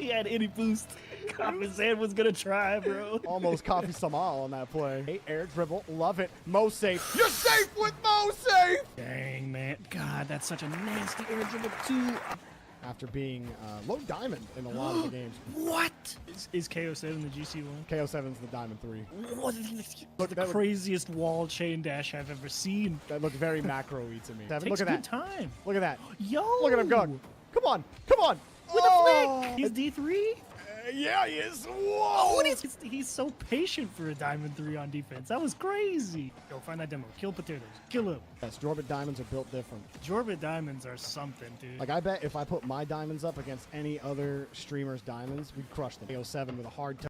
he had any boost. Coffee Sand was gonna try, bro. Almost coffee Samal on that play. Hey, air dribble, love it. Mo safe. You're safe with Mo safe. Dang, man. God, that's such a nasty air dribble too. After being low diamond in a lot of the games. What? Is KO7 the GC one? KO7's the diamond 3. What? Look, the craziest wall chain dash I've ever seen. That looked very macro-y to me. Takes Look at good that. time. Look at that. Yo. Look at him go. Come on. Come on. With oh! a flick. He's D3? Yeah, he is. Whoa. Oh, he's so patient for a diamond 3 on defense. That was crazy. Go find that demo. Kill potatoes. Kill him. Yes, Jorby diamonds are built different. Jorby diamonds are something, dude. Like, I bet if I put my diamonds up against any other streamer's diamonds, we'd crush them. KO7 with a hard touch.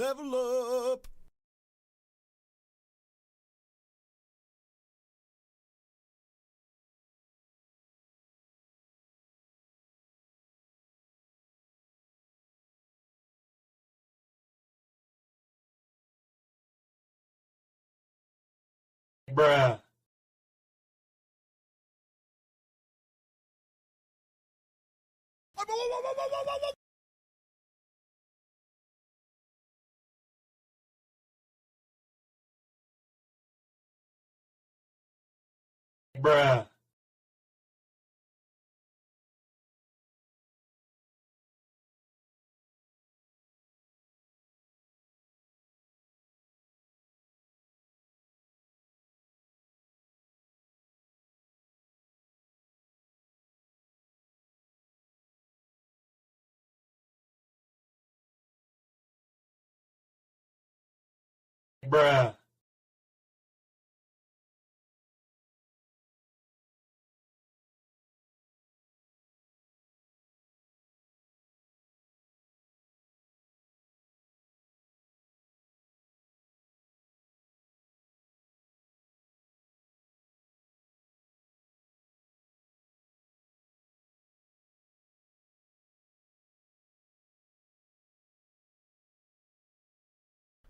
Level up. Bruh. Bruh. Bruh.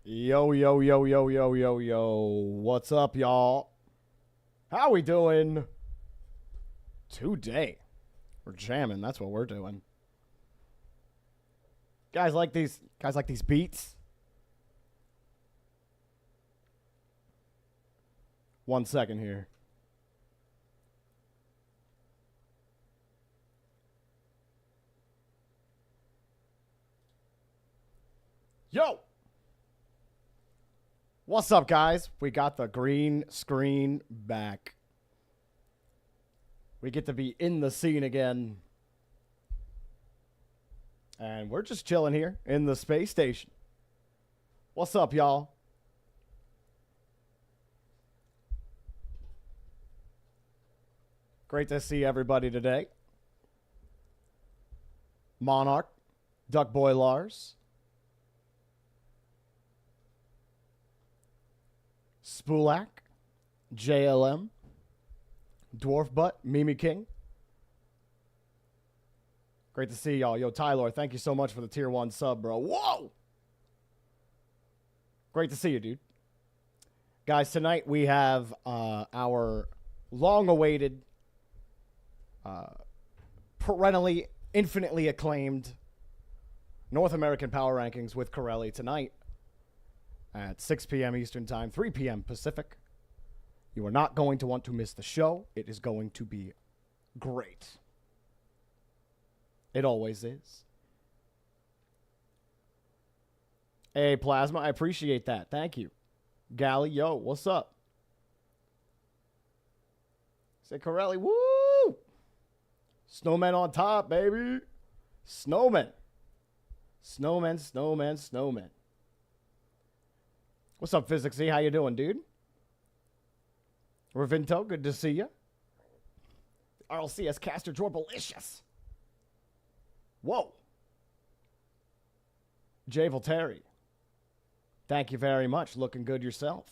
Yo, yo, yo, yo, yo, yo, yo. What's up, y'all? How we doing today? We're jamming. That's what we're doing. Guys like these beats? 1 second here. Yo! What's up, guys? We got the green screen back. We get to be in the scene again. And we're just chilling here in the space station. What's up, y'all? Great to see everybody today. Monarch, Duckboy Lars, Spulak, JLM, Dwarf Butt, Mimi King. Great to see y'all. Yo, Tyler, thank you so much for the tier 1 sub, bro. Whoa! Great to see you, dude. Guys, tonight we have our long-awaited, perennially, infinitely acclaimed North American Power Rankings with Corelli tonight at 6 p.m. Eastern Time, 3 p.m. Pacific. You are not going to want to miss the show. It is going to be great. It always is. Hey, Plasma, I appreciate that. Thank you. Gally, yo, what's up? Say Corelli, woo! Snowmen on top, baby. Snowmen. Snowmen, snowmen, snowmen. What's up, Physics Z? How you doing, dude? Ravinto, good to see you. RLCS caster Jorbalicious. Whoa. Jay Volteri. Thank you very much. Looking good yourself.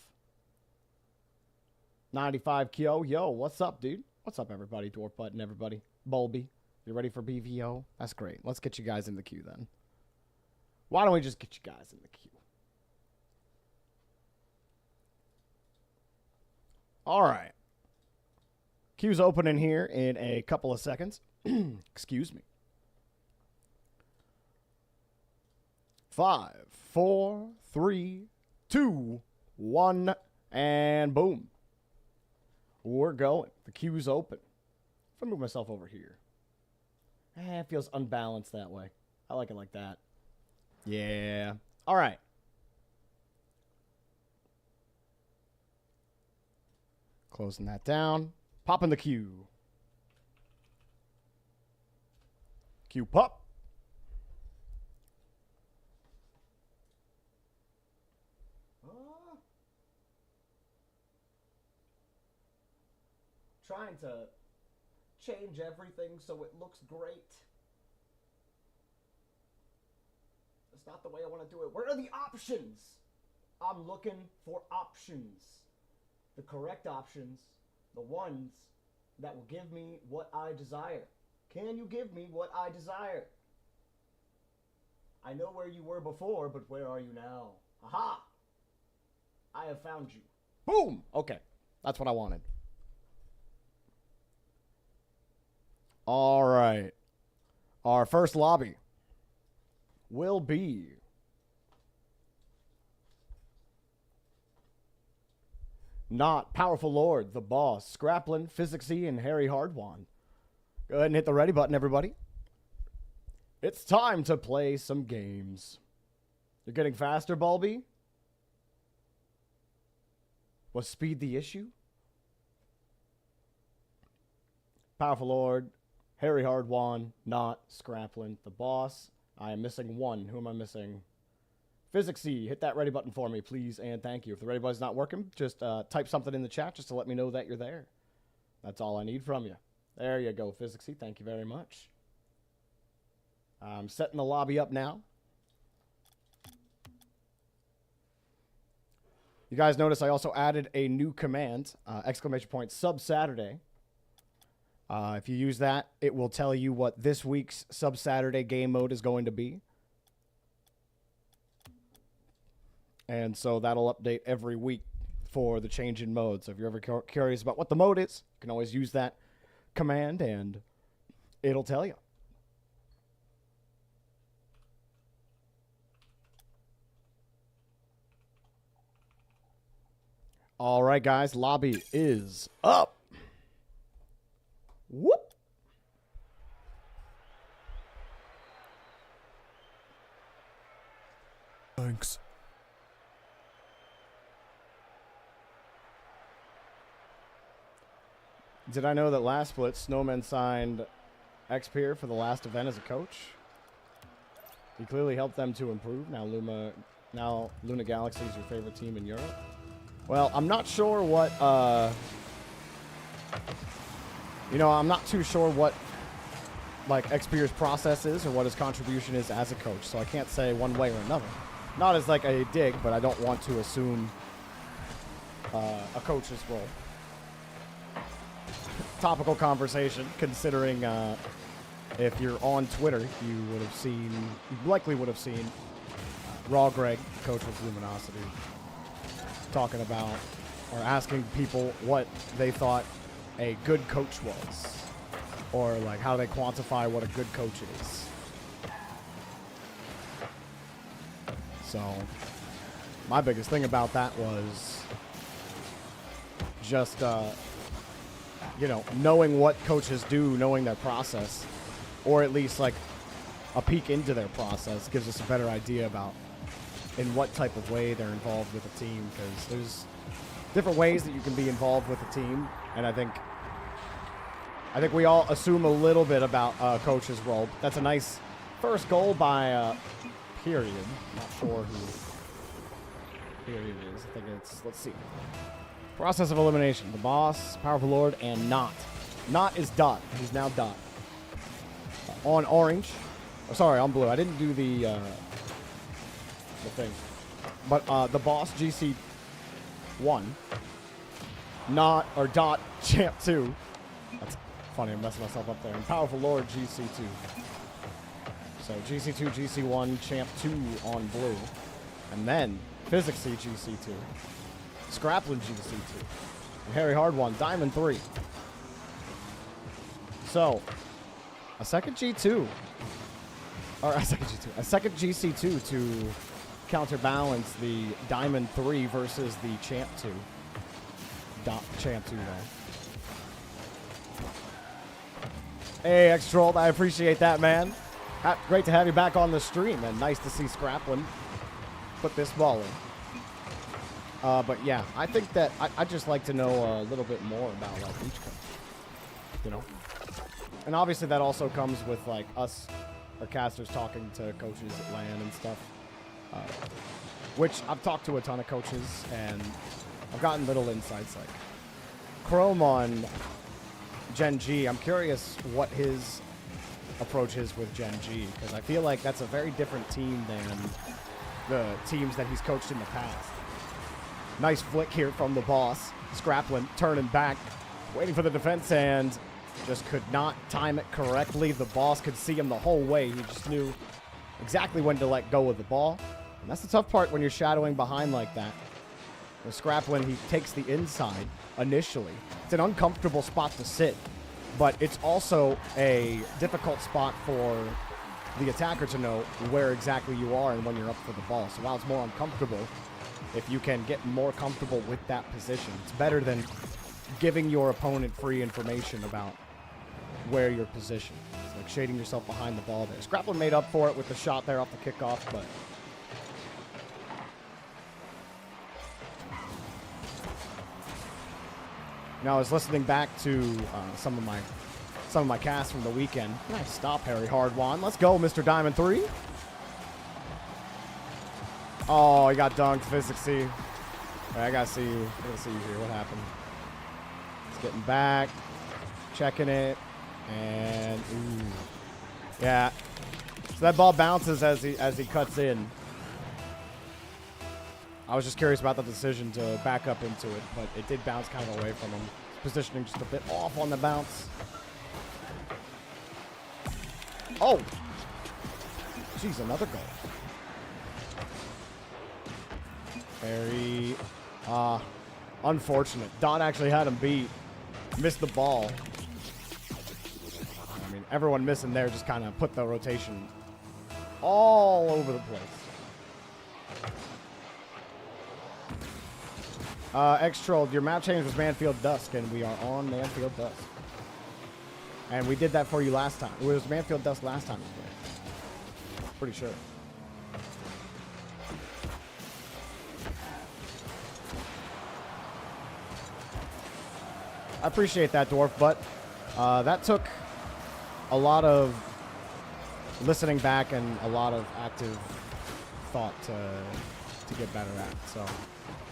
95 Kyo. Yo, what's up, dude? What's up, everybody? Dwarf Button, everybody. Bulby. You ready for BVO? That's great. Let's get you guys in the queue then. Why don't we just get you guys in the queue? All right. Queue's opening here in a couple of seconds. Excuse me. 5, 4, 3, 2, 1, and boom. We're going. The queue's open. If I move myself over here. It feels unbalanced that way. I like it like that. Yeah. All right. Closing that down. Popping the queue. Queue pop. Trying to change everything so it looks great. That's not the way I want to do it. Where are the options? I'm looking for options. The correct options. The ones that will give me what I desire. Can you give me what I desire? I know where you were before, but where are you now? Aha! I have found you. Boom! Okay. That's what I wanted. All right. Our first lobby will be not Powerful Lord, the Boss, Scraplin, Physicsy, and Harry Hardwan. Go ahead and hit the ready button, everybody. It's time to play some games. You're getting faster, Bulby? Was speed the issue? Powerful Lord, Harry Hardwan, not Scraplin, the Boss. I am missing one. Who am I missing? Physicsy, hit that ready button for me, please, and thank you. If the ready button's not working, just type something in the chat just to let me know that you're there. That's all I need from you. There you go, Physicsy. Thank you very much. I'm setting the lobby up now. You guys notice I also added a new command, ! Sub Saturday. If you use that, it will tell you what this week's Sub Saturday game mode is going to be. And so that'll update every week for the change in mode. So if you're ever curious about what the mode is, you can always use that command and it'll tell you. All right, guys, lobby is up. Whoop. Thanks. Did I know that last split, Snowman signed Xpeer for the last event as a coach? He clearly helped them to improve. Now Luna Galaxy is your favorite team in Europe. Well, I'm not sure what, I'm not too sure what, like, Xpeer's process is or what his contribution is as a coach, so I can't say one way or another. Not as, like, a dig, but I don't want to assume a coach's role. Topical conversation, considering if you're on Twitter, you likely would have seen Raw Greg, coach with Luminosity, talking about or asking people what they thought a good coach was, or like how they quantify what a good coach is. So my biggest thing about that was just knowing what coaches do, knowing their process, or at least like a peek into their process gives us a better idea about in what type of way they're involved with a team, because there's different ways that you can be involved with a team, and I think we all assume a little bit about a coach's role. That's a nice first goal by Period. Not sure who Period is. I think it's, let's see. Process of elimination. The boss, Powerful Lord, and Not. Not is Dot. He's now Dot. On orange. Oh, sorry, on blue. I didn't do the thing. But the boss, GC1. Not, or Dot, Champ 2. That's funny, I'm messing myself up there. And Powerful Lord, GC2. So GC2, GC1, Champ 2 on blue. And then Physicsy, GC2. Scraplin, GC2. And Harry Hard One, Diamond 3. So, a second G2. Or a second G2. A second GC2 to counterbalance the Diamond 3 versus the Champ 2. Champ 2, though. Hey, X-Trolled, I appreciate that, man. Great to have you back on the stream, and nice to see Scraplin put this ball in. But yeah, I think that I'd just like to know a little bit more about like each coach, And obviously that also comes with like us, our casters, talking to coaches at LAN and stuff. Which I've talked to a ton of coaches, and I've gotten little insights like Chrome on Gen G. I'm curious what his approach is with Gen G, because I feel like that's a very different team than the teams that he's coached in the past. Nice flick here from the boss. Scraplin turning back, waiting for the defense, and just could not time it correctly. The boss could see him the whole way. He just knew exactly when to let go of the ball. And that's the tough part when you're shadowing behind like that. With Scraplin, he takes the inside initially. It's an uncomfortable spot to sit, but it's also a difficult spot for the attacker to know where exactly you are and when you're up for the ball. So while it's more uncomfortable, if you can get more comfortable with that position, it's better than giving your opponent free information about where you're positioned. It's like shading yourself behind the ball there. Scraplin made up for it with the shot there off the kickoff, but now I was listening back to some of my casts from the weekend. Nice stop, Harry Hardwan. Let's go, Mr. Diamond 3. Oh, he got dunked, Physicsy. I gotta see you. I gotta see you here. What happened? He's getting back, checking it, and ooh, yeah. So that ball bounces as he cuts in. I was just curious about the decision to back up into it, but it did bounce kind of away from him. Positioning just a bit off on the bounce. Oh! Jeez, another goal. Very unfortunate. Dot actually had him beat. Missed the ball. I mean, everyone missing there just kind of put the rotation all over the place. X-Troll, your map change was Manfield Dusk, and we are on Manfield Dusk. And we did that for you last time. It was Manfield Dusk last time we played. Pretty sure. I appreciate that, Dwarf, but that took a lot of listening back and a lot of active thought to get better at. So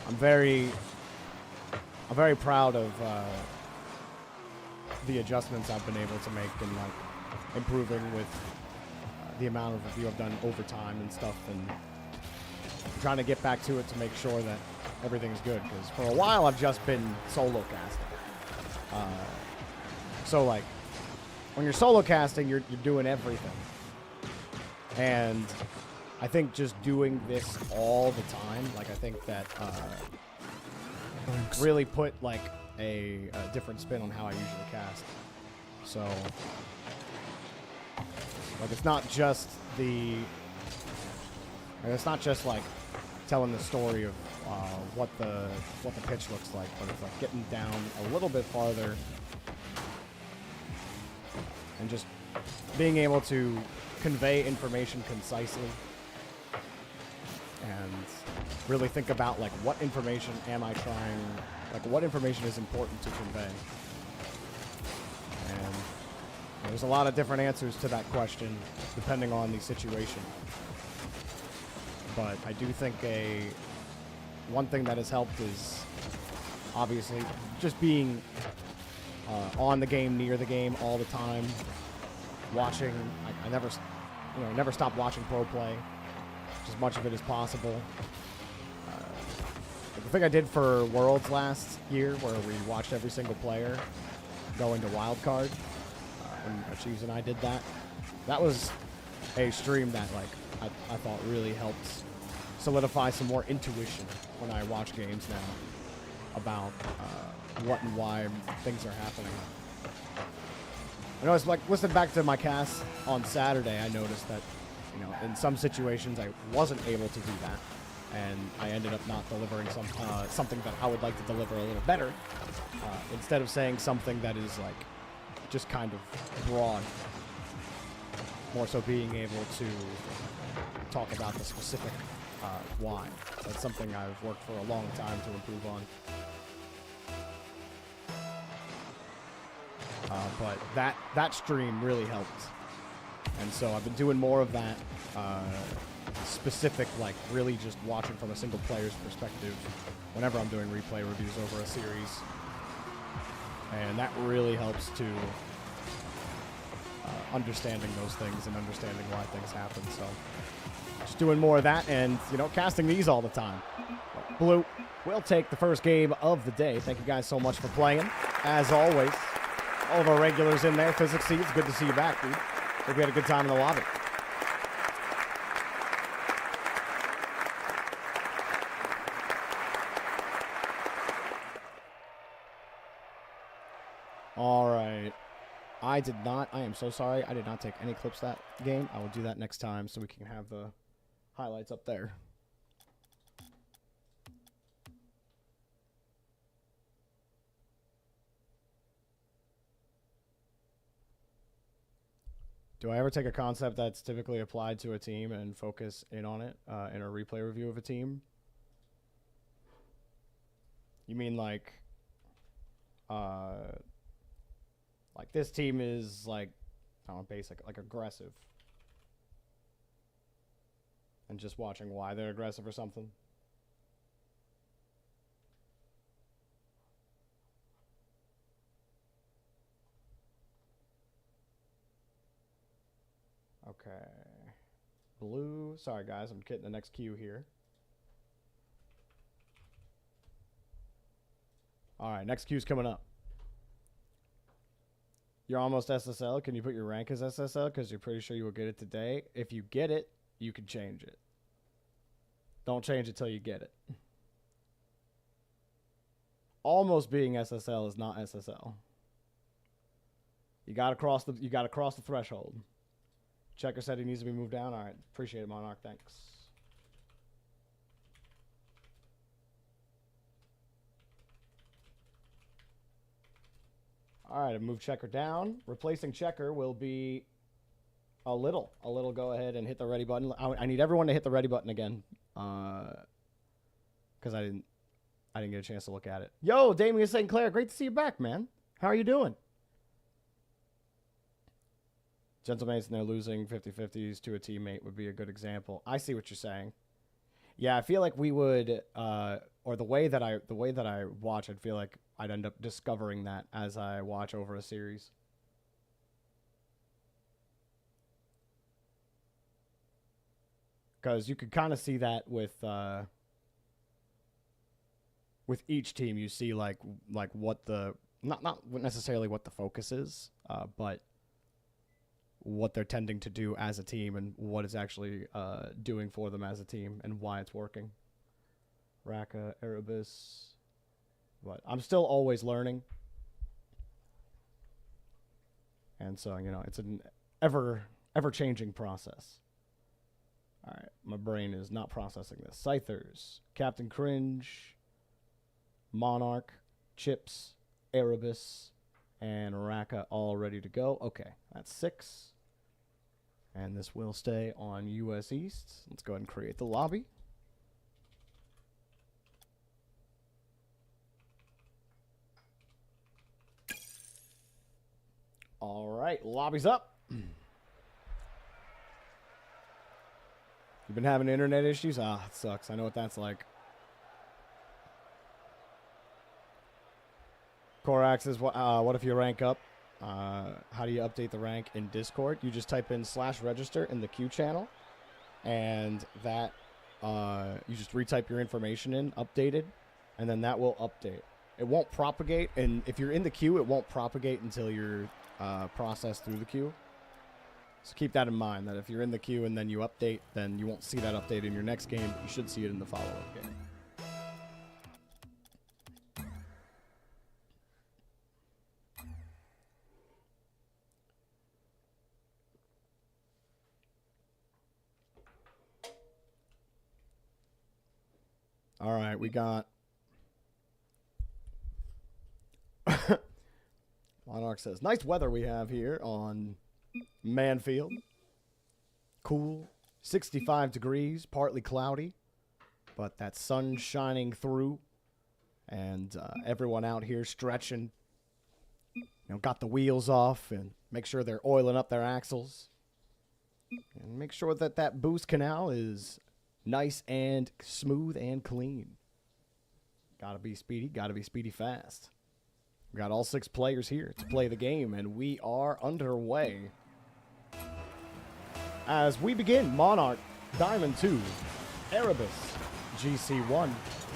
I'm very proud of the adjustments I've been able to make and like improving with the amount of review I've done over time and stuff, and trying to get back to it to make sure that everything's good, because for a while I've just been solo casting. So like when you're solo casting, you're doing everything, and I think just doing this all the time, like I think that really put like a different spin on how I usually cast. So like it's not just like telling the story of what the pitch looks like, but it's like getting down a little bit farther and just being able to convey information concisely and really think about like what information am I trying, like what information is important to convey. And there's a lot of different answers to that question depending on the situation. But I do think one thing that has helped is obviously just being on the game, near the game all the time, watching. I never stop watching pro play, as much of it as possible. The thing I did for Worlds last year, where we watched every single player go into wildcard, when Achieves and I did that, that was a stream that like I thought really helped solidify some more intuition when I watch games now about what and why things are happening. I know it's like listening back to my cast on Saturday, I noticed that, you know, in some situations I wasn't able to do that, and I ended up not delivering something that I would like to deliver a little better. Instead of saying something that is like just kind of broad, more so being able to talk about the specific why. That's something I've worked for a long time to improve on. But that stream really helped, and so I've been doing more of that specific, like really just watching from a single player's perspective whenever I'm doing replay reviews over a series, and that really helps to understanding those things and understanding why things happen. So just doing more of that, and you know, casting these all the time. Blue will take the first game of the day. Thank you guys so much for playing, as always. All of our regulars in there. Physics C, it's good to see you back, dude. Hope you had a good time in the lobby. All right. I am so sorry. I did not take any clips that game. I will do that next time so we can have the highlights up there. Do I ever take a concept that's typically applied to a team and focus in on it in a replay review of a team? You mean like this team is like, I don't know, basic, like aggressive, and just watching why they're aggressive or something? Okay. Blue. Sorry, guys. I'm getting the next cue here. All right. Next cue's coming up. You're almost SSL. Can you put your rank as SSL? Because you're pretty sure you will get it today. If you get it, you can change it. Don't change it till you get it. almost being SSL is not SSL. You gotta cross the threshold. Checker said he needs to be moved down. All right, appreciate it, Monarch. Thanks. All right, I've moved Checker down. Replacing Checker will be a little. Go ahead and hit the ready button. I need everyone to hit the ready button again, because I didn't get a chance to look at it. Yo, Damian St. Clair, great to see you back, man. How are you doing? Gentlemates, and they're losing 50-50s to a teammate would be a good example. I see what you're saying. Yeah, I feel like we would, or the way that I watch, I'd feel like I'd end up discovering that as I watch over a series. Because you could kind of see that with each team. You see like what the not necessarily what the focus is, but what they're tending to do as a team and what it's actually doing for them as a team and why it's working. Raka, Erebus. But I'm still always learning. And so, you know, it's an ever-changing process. All right, my brain is not processing this. Scythers, Captain Cringe, Monarch, Chips, Erebus, and Raka all ready to go. Okay, that's 6. And this will stay on US East. Let's go ahead and create the lobby. All right, lobby's up. You've been having internet issues? Ah, it sucks. I know what that's like. Korax says, what if you rank up? How do you update the rank in Discord? You just type in /register in the queue channel, and that you just retype your information in, updated, and then that will update. It won't propagate, and if you're in the queue, it won't propagate until you're processed through the queue. So keep that in mind, that if you're in the queue and then you update, then you won't see that update in your next game, but you should see it in the follow-up game. All right, we got Monarch says, nice weather we have here on Manfield. Cool, 65 degrees, partly cloudy, but that sun shining through, and everyone out here stretching. You know, got the wheels off and make sure they're oiling up their axles, and make sure that that boost canal is nice and smooth and clean. Gotta be speedy fast. We got all 6 players here to play the game, and we are underway. As we begin, Monarch, Diamond 2, Erebus, GC1,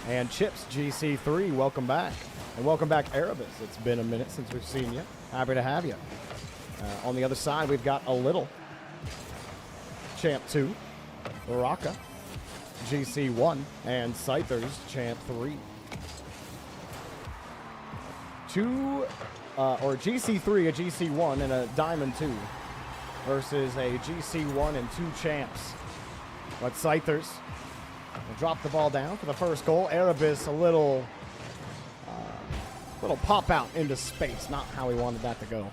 and Chips, GC3. Welcome back. And welcome back, Erebus. It's been a minute since we've seen you. Happy to have you. On the other side, we've got a little Champ 2, Raka, GC1, and Scythers, Champ 3. GC3, a GC1, and a Diamond 2 versus a GC1 and 2 champs. But Scythers will drop the ball down for the first goal. Erebus, a little pop out into space. Not how he wanted that to go.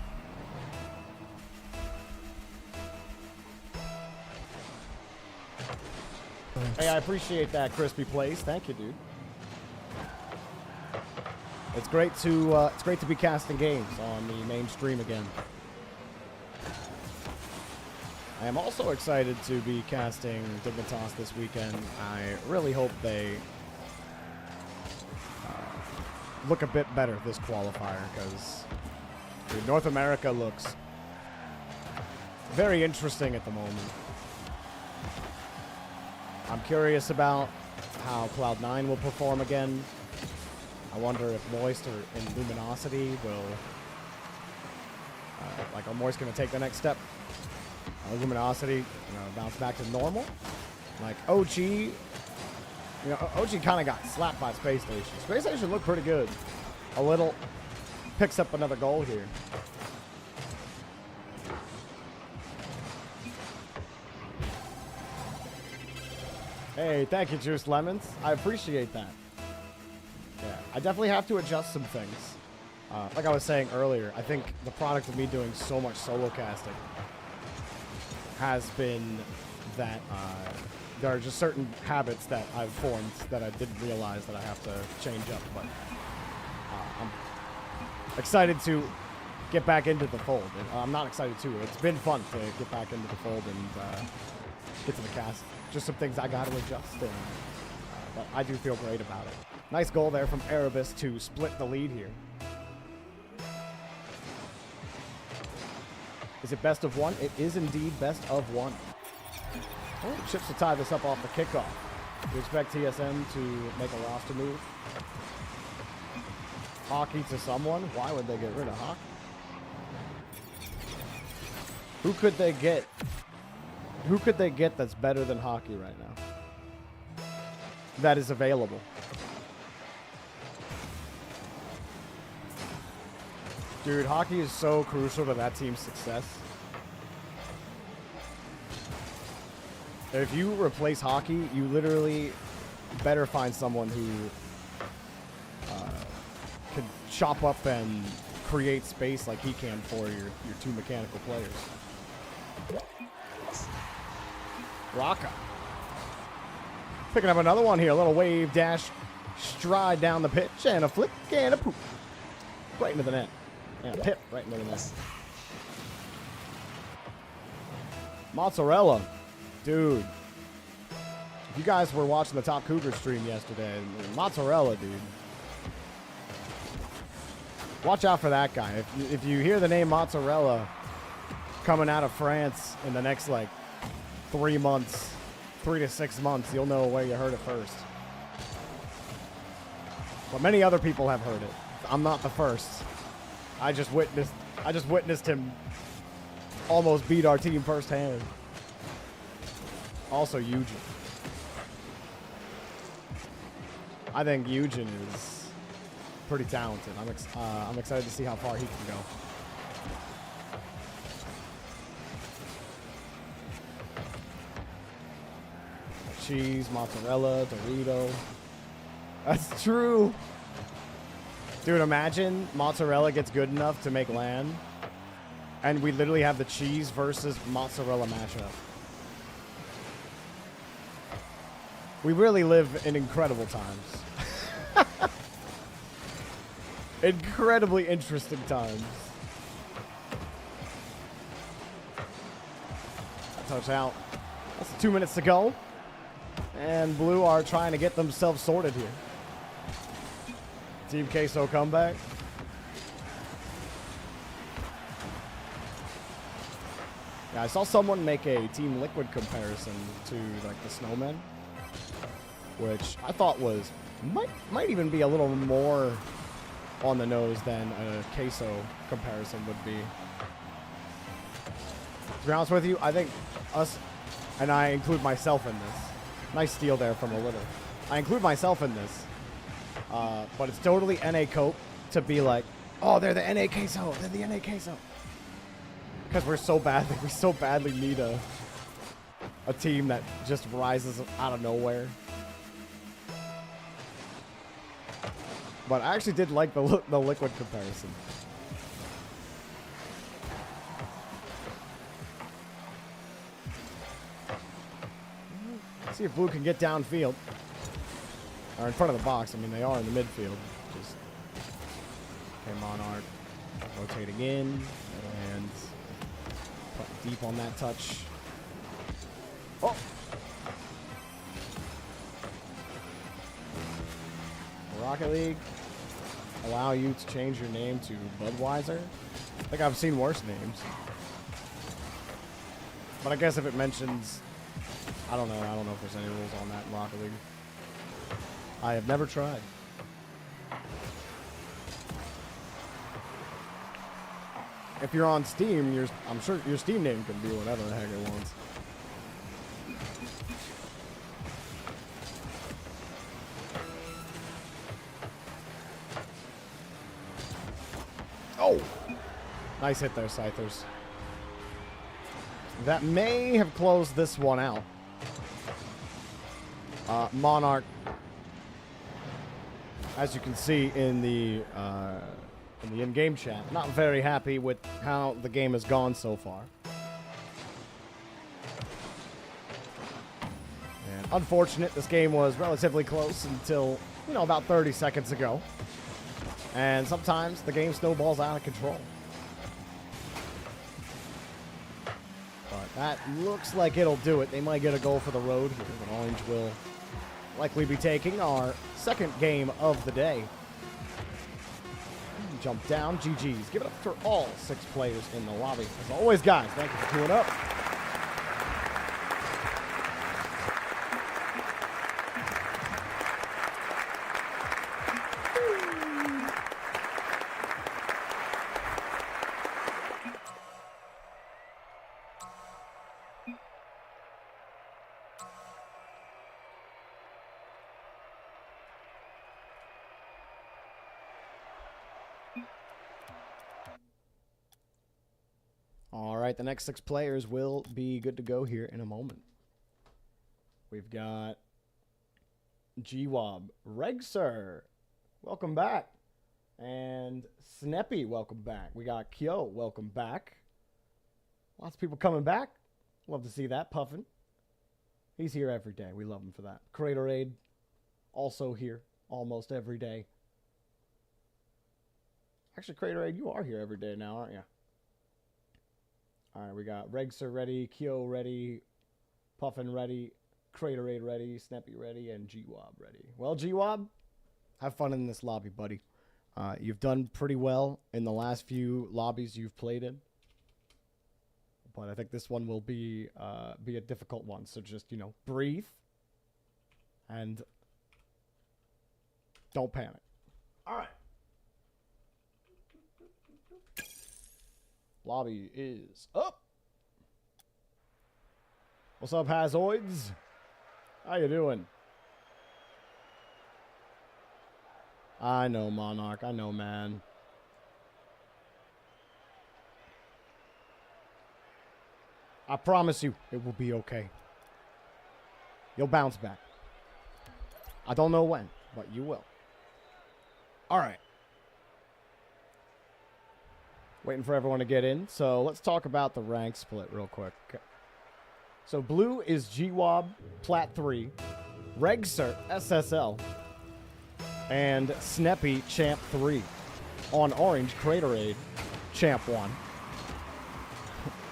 Hey, I appreciate that, Crispy Place. Thank you, dude. It's great to be casting games on the main stream again. I am also excited to be casting Dignitas this weekend. I really hope they look a bit better this qualifier, because North America looks very interesting at the moment. I'm curious about how Cloud9 will perform again. I wonder if Moist or in Luminosity will, are Moist going to take the next step? Luminosity, bounce back to normal? Like OG, OG kind of got slapped by Space Station. Space Station looked pretty good. a little, picks up another goal here. Hey, thank you, Juice Lemons. I appreciate that. Yeah, I definitely have to adjust some things. Like I was saying earlier, I think the product of me doing so much solo casting has been that there are just certain habits that I've formed that I didn't realize that I have to change up. But I'm excited to get back into the fold. I'm not excited to. It's been fun to get back into the fold and get to the cast. Just some things I got to adjust in. But I do feel great about it. Nice goal there from Erebus to split the lead here. Is it best of one? It is indeed best of one. Oh, the Chips will tie this up off the kickoff. We expect TSM to make a roster move. Hockey to someone? Why would they get rid of Hockey? Who could they get? Who could they get that's better than Hockey right now? That is available. Dude, Hockey is so crucial to that team's success. If you replace Hockey, you literally better find someone who can chop up and create space like he can for your two mechanical players. Raka. Picking up another one here. A little wave dash stride down the pitch and a flick and a poop. Right into the net. And a pip right into the net. Mozzarella. Dude. If you guys were watching the Top Cougar stream yesterday, Mozzarella, dude. Watch out for that guy. If you hear the name Mozzarella coming out of France in the next, like, 3 months, 3 to 6 months, you'll know where you heard it first. But many other people have heard it. I'm not the first. I just witnessed him almost beat our team firsthand. Also, Eugen. I think Eugen is pretty talented. I'm excited to see how far he can go. Cheese, mozzarella, Dorito. That's true. Dude, imagine mozzarella gets good enough to make LAN, and we literally have the cheese versus mozzarella matchup. We really live in incredible times. Incredibly interesting times. Touch out. That's 2 minutes to go. And Blue are trying to get themselves sorted here. Team Queso comeback. Yeah, I saw someone make a Team Liquid comparison to like the Snowmen, which I thought was might even be a little more on the nose than a Queso comparison would be. To be honest with you, I think us, and I include myself in this. Nice steal there from a little. I include myself in this, but it's totally NA Cope to be like, oh, they're the NA Queso, they're the NA Queso, because we so badly need a team that just rises out of nowhere. But I actually did like the Liquid comparison. See if Blue can get downfield. Or in front of the box. I mean, they are in the midfield. Just okay, Monarch rotating in and put deep on that touch. Oh! Rocket League allow you to change your name to Budweiser. I think I've seen worse names. But I guess if it mentions, I don't know if there's any rules on that in Rocket League. I have never tried. If you're on Steam, I'm sure your Steam name can be whatever the heck it wants. Nice hit there, Scythers. That may have closed this one out. Monarch, as you can see in the in-game chat, not very happy with how the game has gone so far. And unfortunate, this game was relatively close until, you know, about 30 seconds ago. And sometimes the game snowballs out of control. But that looks like it'll do it. They might get a goal for the road here, but Orange will likely be taking our second game of the day. Jump down, GG's. Give it up for all 6 players in the lobby. As always, guys, thank you for queuing up. All right, the next 6 players will be good to go here in a moment. We've got GWOB, Regsir, welcome back. And Sneppy, welcome back. We got Kyo, welcome back. Lots of people coming back. Love to see that. Puffin, he's here every day. We love him for that. Craterade, also here almost every day. Actually, Craterade, you are here every day now, aren't you? All right, we got Regsir ready, Kyo ready, Puffin ready, Craterade ready, Sneppy ready, and GWOB ready. Well, GWOB, have fun in this lobby, buddy. You've done pretty well in the last few lobbies you've played in. But I think this one will be a difficult one. So just, you know, breathe. And don't panic. All right. Lobby is up. What's up, Hazoids? How you doing? I know, Monarch. I know, man. I promise you, it will be okay. You'll bounce back. I don't know when, but you will. All right. Waiting for everyone to get in. So let's talk about the rank split real quick. Okay. So blue is GWOB, Plat 3, Regsir, SSL, and Sneppy, Champ 3. On orange, Craterade, Champ 1.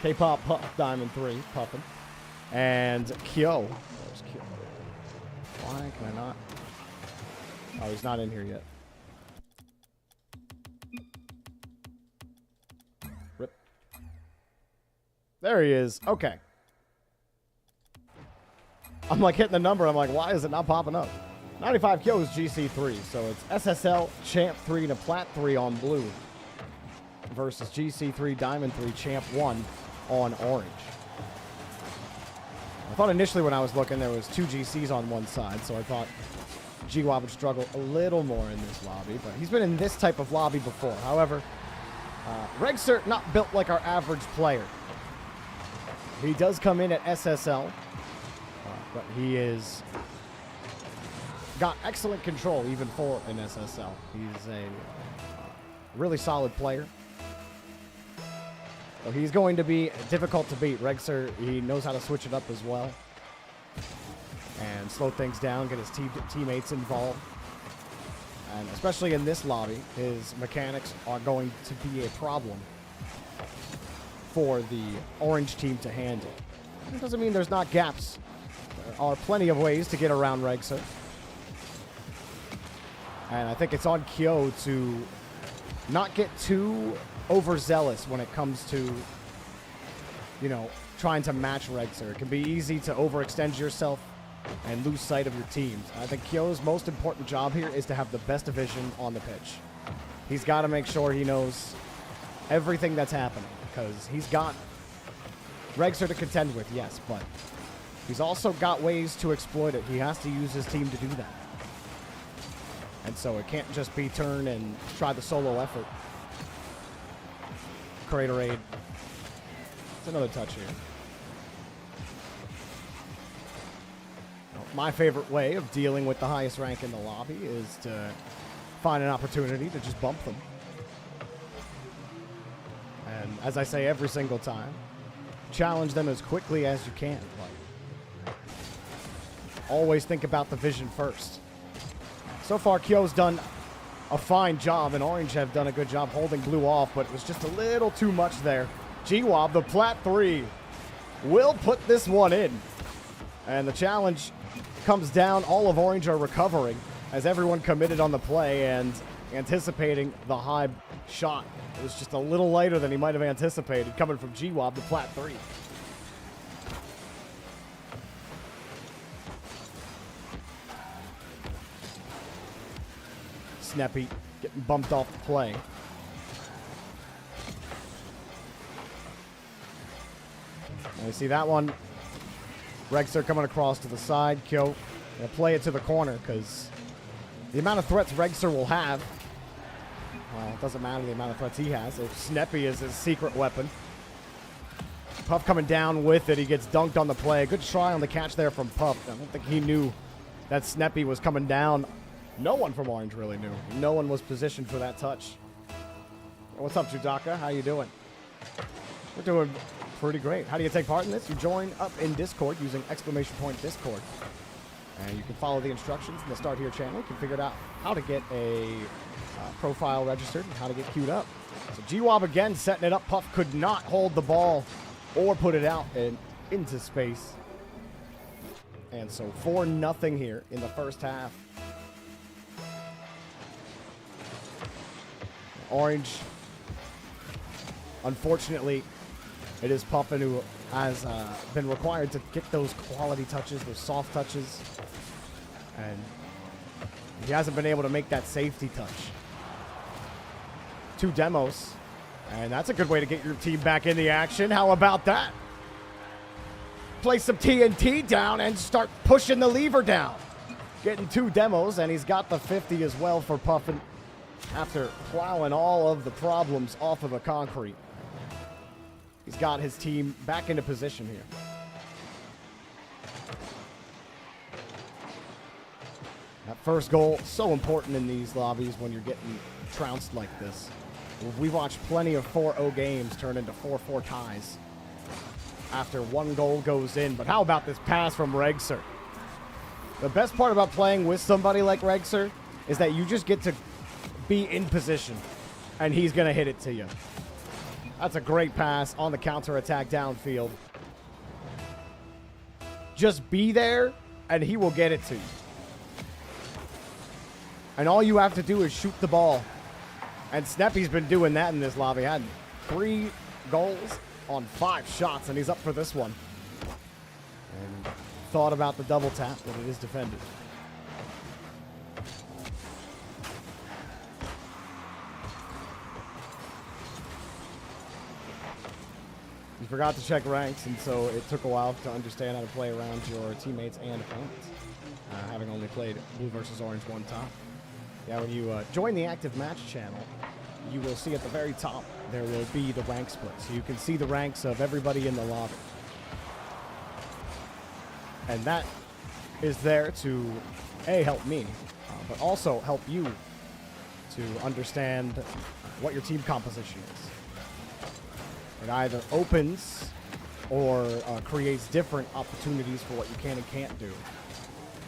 K-Pop, Puff, Diamond 3, Puffin. And Kyo. Where's Kyo? Why can I not? Oh, he's not in here yet. Rip. There he is. Okay. I'm like hitting the number. I'm like, why is it not popping up? 95 Kyo is GC3. So it's SSL, Champ 3 to Plat 3 on blue. Versus GC3, Diamond 3, Champ 1 on orange. I thought initially when I was looking there was 2 GCs on one side, so I thought GWOB would struggle a little more in this lobby, but he's been in this type of lobby before. However, Regsir not built like our average player. He does come in at SSL, but he is got excellent control even for an SSL. He's a really solid player. So he's going to be difficult to beat. Regsir, he knows how to switch it up as well. And slow things down, get his teammates involved. And especially in this lobby, his mechanics are going to be a problem for the orange team to handle. It doesn't mean there's not gaps. There are plenty of ways to get around Regsir. And I think it's on Kyo to not get too overzealous when it comes to, you know, trying to match Regsir. It can be easy to overextend yourself and lose sight of your teams. I think Kyo's most important job here is to have the best vision on the pitch. He's got to make sure he knows everything that's happening, because he's got Regsir to contend with, yes, but he's also got ways to exploit it. He has to use his team to do that. And so it can't just be turn and try the solo effort. Crater Aid. It's another touch here. My favorite way of dealing with the highest rank in the lobby is to find an opportunity to just bump them. And as I say every single time, challenge them as quickly as you can. Like, always think about the vision first. So far, Kyo's done a fine job, and Orange have done a good job holding blue off, but it was just a little too much there. GWOB, the Plat 3, will put this one in. And the challenge comes down. All of Orange are recovering as everyone committed on the play and anticipating the high shot. It was just a little later than he might have anticipated coming from GWOB, the Plat 3. Sneppy getting bumped off the play. And you see that one. Regster coming across to the side. Kyo gonna play it to the corner because the amount of threats Regster will have, well, it doesn't matter the amount of threats he has. If Sneppy is his secret weapon. Puff coming down with it. He gets dunked on the play. Good try on the catch there from Puff. I don't think he knew that Sneppy was coming down. No one from Orange really knew. No one was positioned for that touch. What's up, Judaka? How you doing? We're doing pretty great. How do you take part in this? You join up in Discord using !Discord. And you can follow the instructions in the Start Here channel. You can figure out how to get a profile registered and how to get queued up. So GWOB again setting it up. Puff could not hold the ball or put it out and into space. And so 4-0 here in the first half. Orange, unfortunately, it is Puffin who has been required to get those quality touches, those soft touches. And he hasn't been able to make that safety touch. 2 demos. And that's a good way to get your team back in the action. How about that? Place some TNT down and start pushing the lever down. Getting 2 demos, and he's got the 50 as well for Puffin after plowing all of the problems off of the concrete. He's got his team back into position here. That first goal, so important in these lobbies when you're getting trounced like this. We watched plenty of 4-0 games turn into 4-4 ties after 1 goal goes in. But how about this pass from Regser? The best part about playing with somebody like Regser is that you just get to be in position, and he's going to hit it to you. That's a great pass on the counterattack downfield. Just be there, and he will get it to you. And all you have to do is shoot the ball. And Sneppy's been doing that in this lobby. Had 3 goals on 5 shots, and he's up for this one. And thought about the double tap, but it is defended. You forgot to check ranks, and so it took a while to understand how to play around your teammates and opponents, having only played blue versus orange 1 time. Yeah, when you join the active match channel, you will see at the very top there will be the rank split, so you can see the ranks of everybody in the lobby. And that is there to, A, help me, but also help you to understand what your team composition is. It either opens or creates different opportunities for what you can and can't do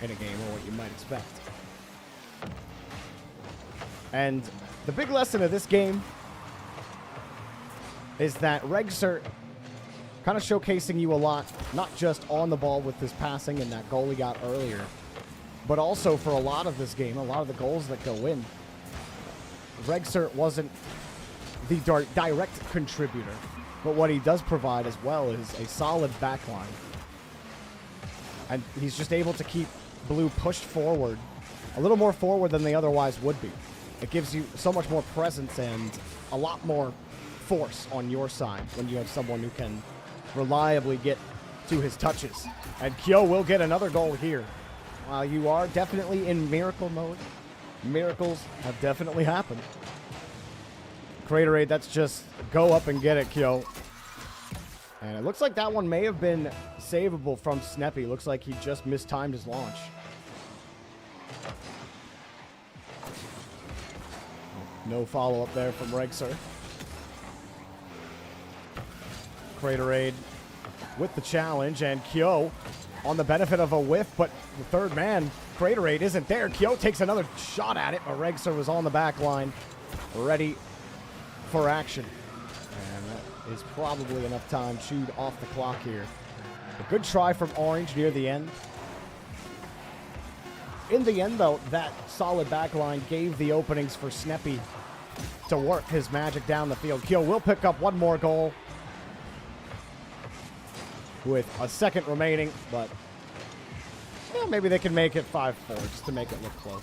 in a game or what you might expect. And the big lesson of this game is that Regser kind of showcasing you a lot, not just on the ball with his passing and that goal he got earlier, but also for a lot of this game, a lot of the goals that go in. Regser wasn't the direct contributor, but what he does provide as well is a solid backline. And he's just able to keep blue pushed forward, a little more forward than they otherwise would be. It gives you so much more presence and a lot more force on your side when you have someone who can reliably get to his touches. And Kyo will get another goal here. While you are definitely in miracle mode, miracles have definitely happened. Craterade, that's just go up and get it, Kyo. And it looks like that one may have been savable from Sneppy. Looks like he just mistimed his launch. No follow-up there from Regser. Craterade with the challenge, and Kyo on the benefit of a whiff, but the third man, Craterade, isn't there. Kyo takes another shot at it, but Regser was on the back line, ready for action. And that is probably enough time chewed off the clock here. A good try from Orange near the end. In the end, though, that solid back line gave the openings for Sneppy to work his magic down the field. Kyo will pick up one more goal with a second remaining, but yeah, maybe they can make it 5-4 just to make it look close.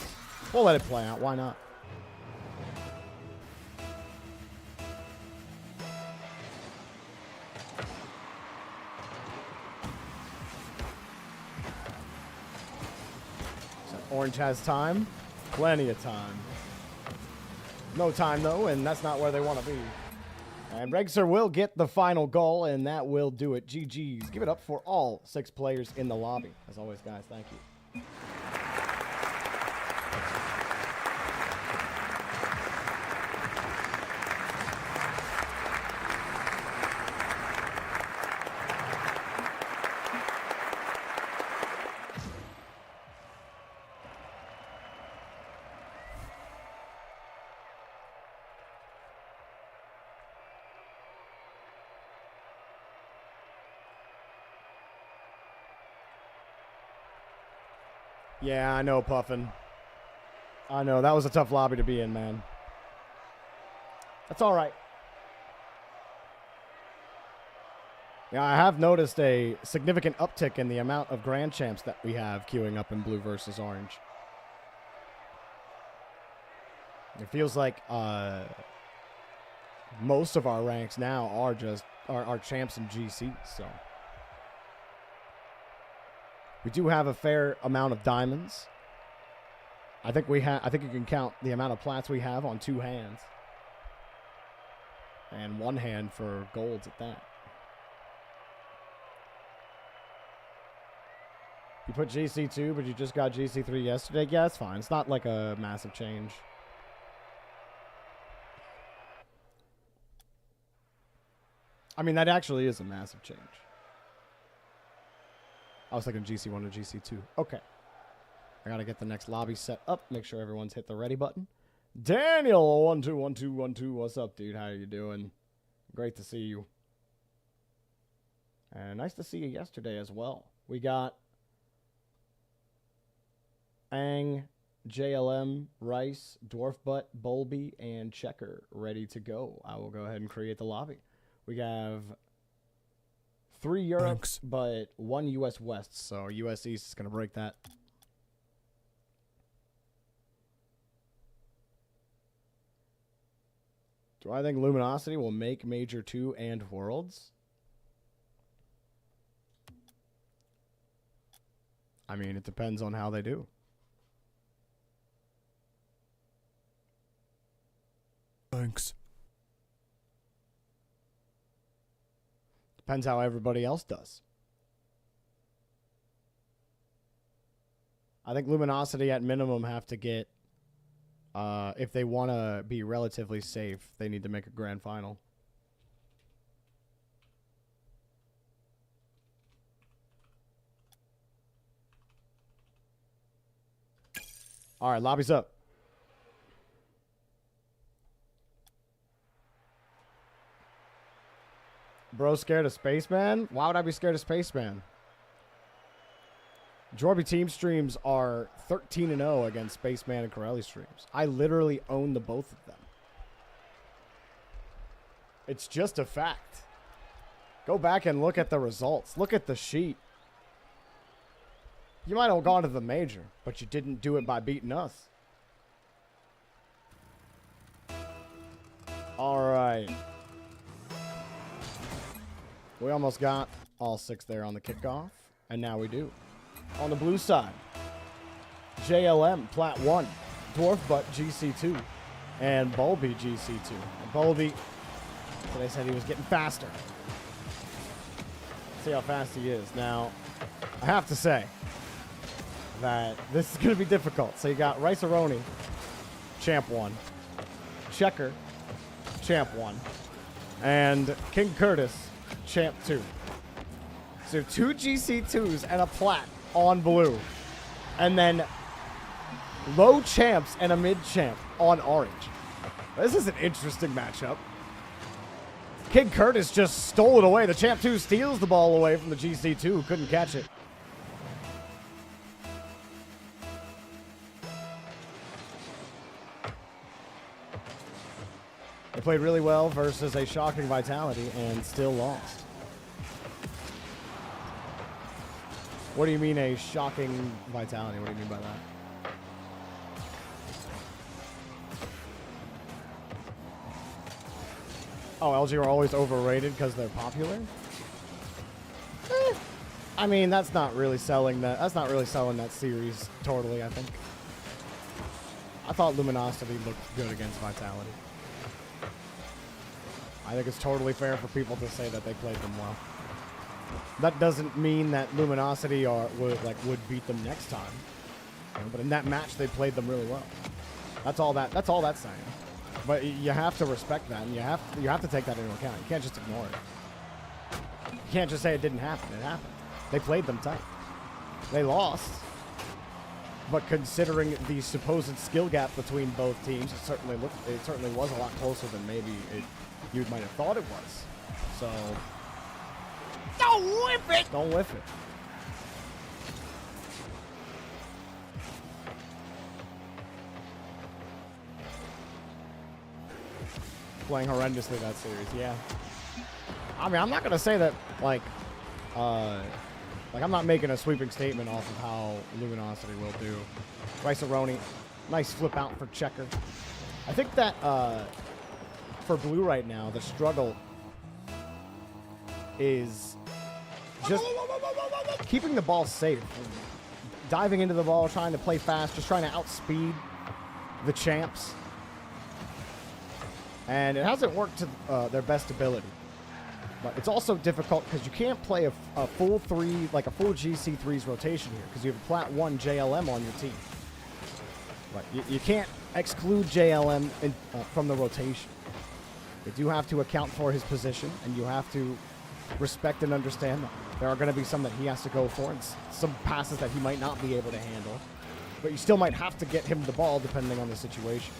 We'll let it play out. Why not? So Orange has time. Plenty of time. No time, though, and that's not where they want to be. And Regser will get the final goal, and that will do it. GG's. Give it up for all 6 players in the lobby. As always, guys, thank you. Yeah, I know, Puffin. I know. That was a tough lobby to be in, man. That's all right. Yeah, I have noticed a significant uptick in the amount of Grand Champs that we have queuing up in blue versus orange. It feels like most of our ranks now are just our champs and GCs, so... We do have a fair amount of diamonds. I think you can count the amount of plats we have on 2 hands. And 1 hand for golds at that. You put GC2, but you just got GC3 yesterday? Yeah, it's fine. It's not like a massive change. I mean, that actually is a massive change. I was thinking GC1 to GC2. Okay. I got to get the next lobby set up. Make sure everyone's hit the ready button. Daniel, 121212. What's up, dude? How are you doing? Great to see you. And nice to see you yesterday as well. We got Ang, JLM, Rice, Dwarfbutt, Bulby, and Checker ready to go. I will go ahead and create the lobby. We have 3 Europe, Thanks. but 1 US West, so US East is going to break that. Do I think Luminosity will make Major 2 and Worlds? I mean, it depends on how they do. Thanks. Depends how everybody else does. I think Luminosity at minimum have to get, if they want to be relatively safe, they need to make a grand final. All right, lobby's up. Bro, scared of Spaceman? Why would I be scared of Spaceman? Jorby team streams are 13-0 against Spaceman and Corelli streams. I literally own the both of them. It's just a fact. Go back and look at the results. Look at the sheet. You might have gone to the major, but you didn't do it by beating us. All right. We almost got all 6 there on the kickoff, and now we do. On the blue side, JLM, Plat 1, Dwarfbutt, GC2, and Bulby GC2. And Bulby, so they said he was getting faster. See how fast he is. Now, I have to say that this is going to be difficult. So you got Rice-A-Roni, Champ 1, Checker, Champ 1, and King Curtis, Champ 2. So 2 GC2s and a plat on blue. And then low champs and a mid champ on orange. This is an interesting matchup. King Curtis just stole it away. The Champ 2 steals the ball away from the GC2 who couldn't catch it. They played really well versus a shocking Vitality and still lost. What do you mean a shocking Vitality? What do you mean by that? Oh, LG are always overrated because they're popular? I mean, that's not really selling that. That's not really selling that series totally, I think. I thought Luminosity looked good against Vitality. I think it's totally fair for people to say that they played them well. That doesn't mean that Luminosity would beat them next time. You know, but in that match, they played them really well. That's all that's saying. But you have to respect that, and you have to take that into account. You can't just ignore it. You can't just say it didn't happen. It happened. They played them tight. They lost. But considering the supposed skill gap between both teams, it certainly was a lot closer than maybe you might have thought it was. So don't whiff it. Don't whiff it. Playing horrendously that series, yeah. I mean, I'm not gonna say that I'm not making a sweeping statement off of how Luminosity will do. Rice-A-Roni, nice flip out for Checker. I think that for Blue right now, the struggle is just keeping the ball safe, diving into the ball, trying to play fast, just trying to outspeed the champs. And it hasn't worked to their best ability. But it's also difficult because you can't play a full GC3's rotation here because you have a Plat 1 JLM on your team. But you can't exclude JLM from the rotation. You do have to account for his position, and you have to respect and understand that. There are going to be some that he has to go for, and some passes that he might not be able to handle. But you still might have to get him the ball depending on the situation.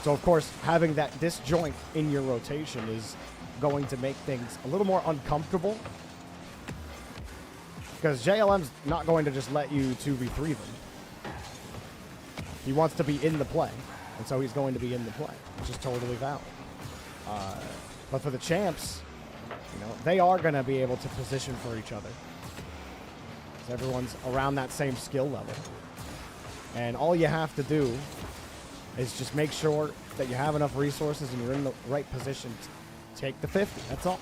So, of course, having that disjoint in your rotation is going to make things a little more uncomfortable. Because JLM's not going to just let you 2v3 them. He wants to be in the play. And so he's going to be in the play, which is totally valid. But for the champs, you know, they are going to be able to position for each other. Because everyone's around that same skill level. And all you have to do is just make sure that you have enough resources and you're in the right position to take the 50. That's all.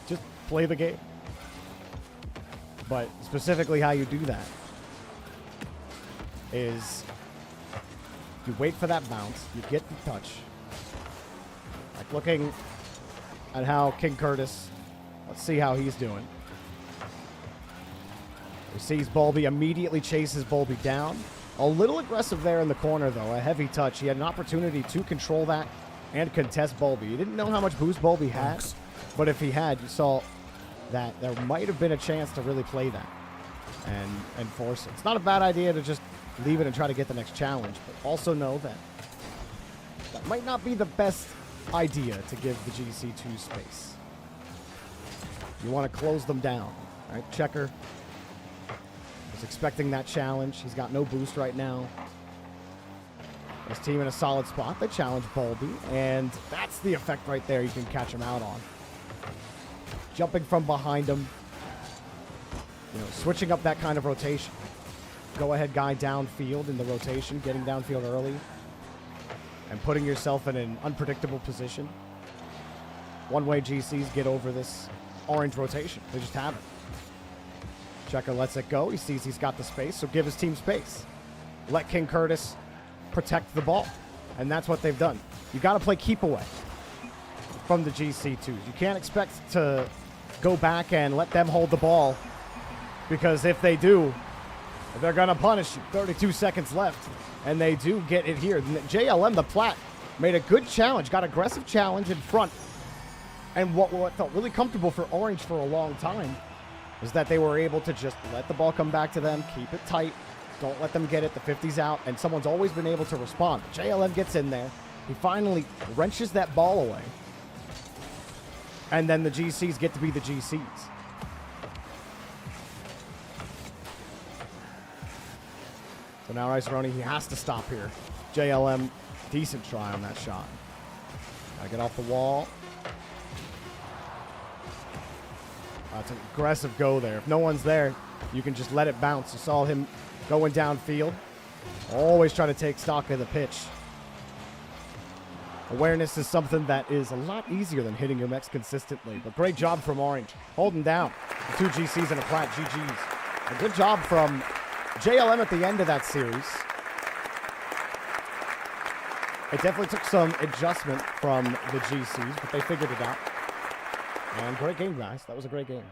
Just play the game. But specifically how you do that is you wait for that bounce, you get the touch. Like looking at how King Curtis, let's see how he's doing. He sees Bulby, immediately chases Bulby down. A little aggressive there in the corner, though. A heavy touch. He had an opportunity to control that and contest Bulby. He didn't know how much boost Bulby had, but if he had, you saw that there might have been a chance to really play that and force it. It's not a bad idea to just leave it and try to get the next challenge, but also know that that might not be the best idea to give the GC2 space. You want to close them down. All right, Checker was expecting that challenge. He's got no boost right now. His team in a solid spot. They challenge Bulby, and that's the effect right there you can catch him out on. Jumping from behind him, you know, switching up that kind of rotation. Go-ahead guy downfield in the rotation, getting downfield early, and putting yourself in an unpredictable position. One-way GCs get over this orange rotation. They just haven't. Checker lets it go. He sees he's got the space, so give his team space. Let King Curtis protect the ball. And that's what they've done. You got to play keep away from the GC2s. You can't expect to go back and let them hold the ball, because if they do, they're going to punish you. 32 seconds left, and they do get it here. JLM, the Plat, made a good challenge, got aggressive challenge in front. And what felt really comfortable for Orange for a long time is that they were able to just let the ball come back to them, keep it tight, don't let them get it, the 50's out, and someone's always been able to respond. JLM gets in there. He finally wrenches that ball away. And then the GCs get to be the GCs. So now Rice-A-Roni, he has to stop here. JLM, decent try on that shot. Gotta get off the wall. It's an aggressive go there. If no one's there, you can just let it bounce. You saw him going downfield. Always try to take stock of the pitch. Awareness is something that is a lot easier than hitting your mechs consistently. But great job from Orange. Holding down the two GCs and a Plat. GG's. A good job from JLM at the end of that series. It definitely took some adjustment from the GCs, but they figured it out. And great game, guys. That was a great game.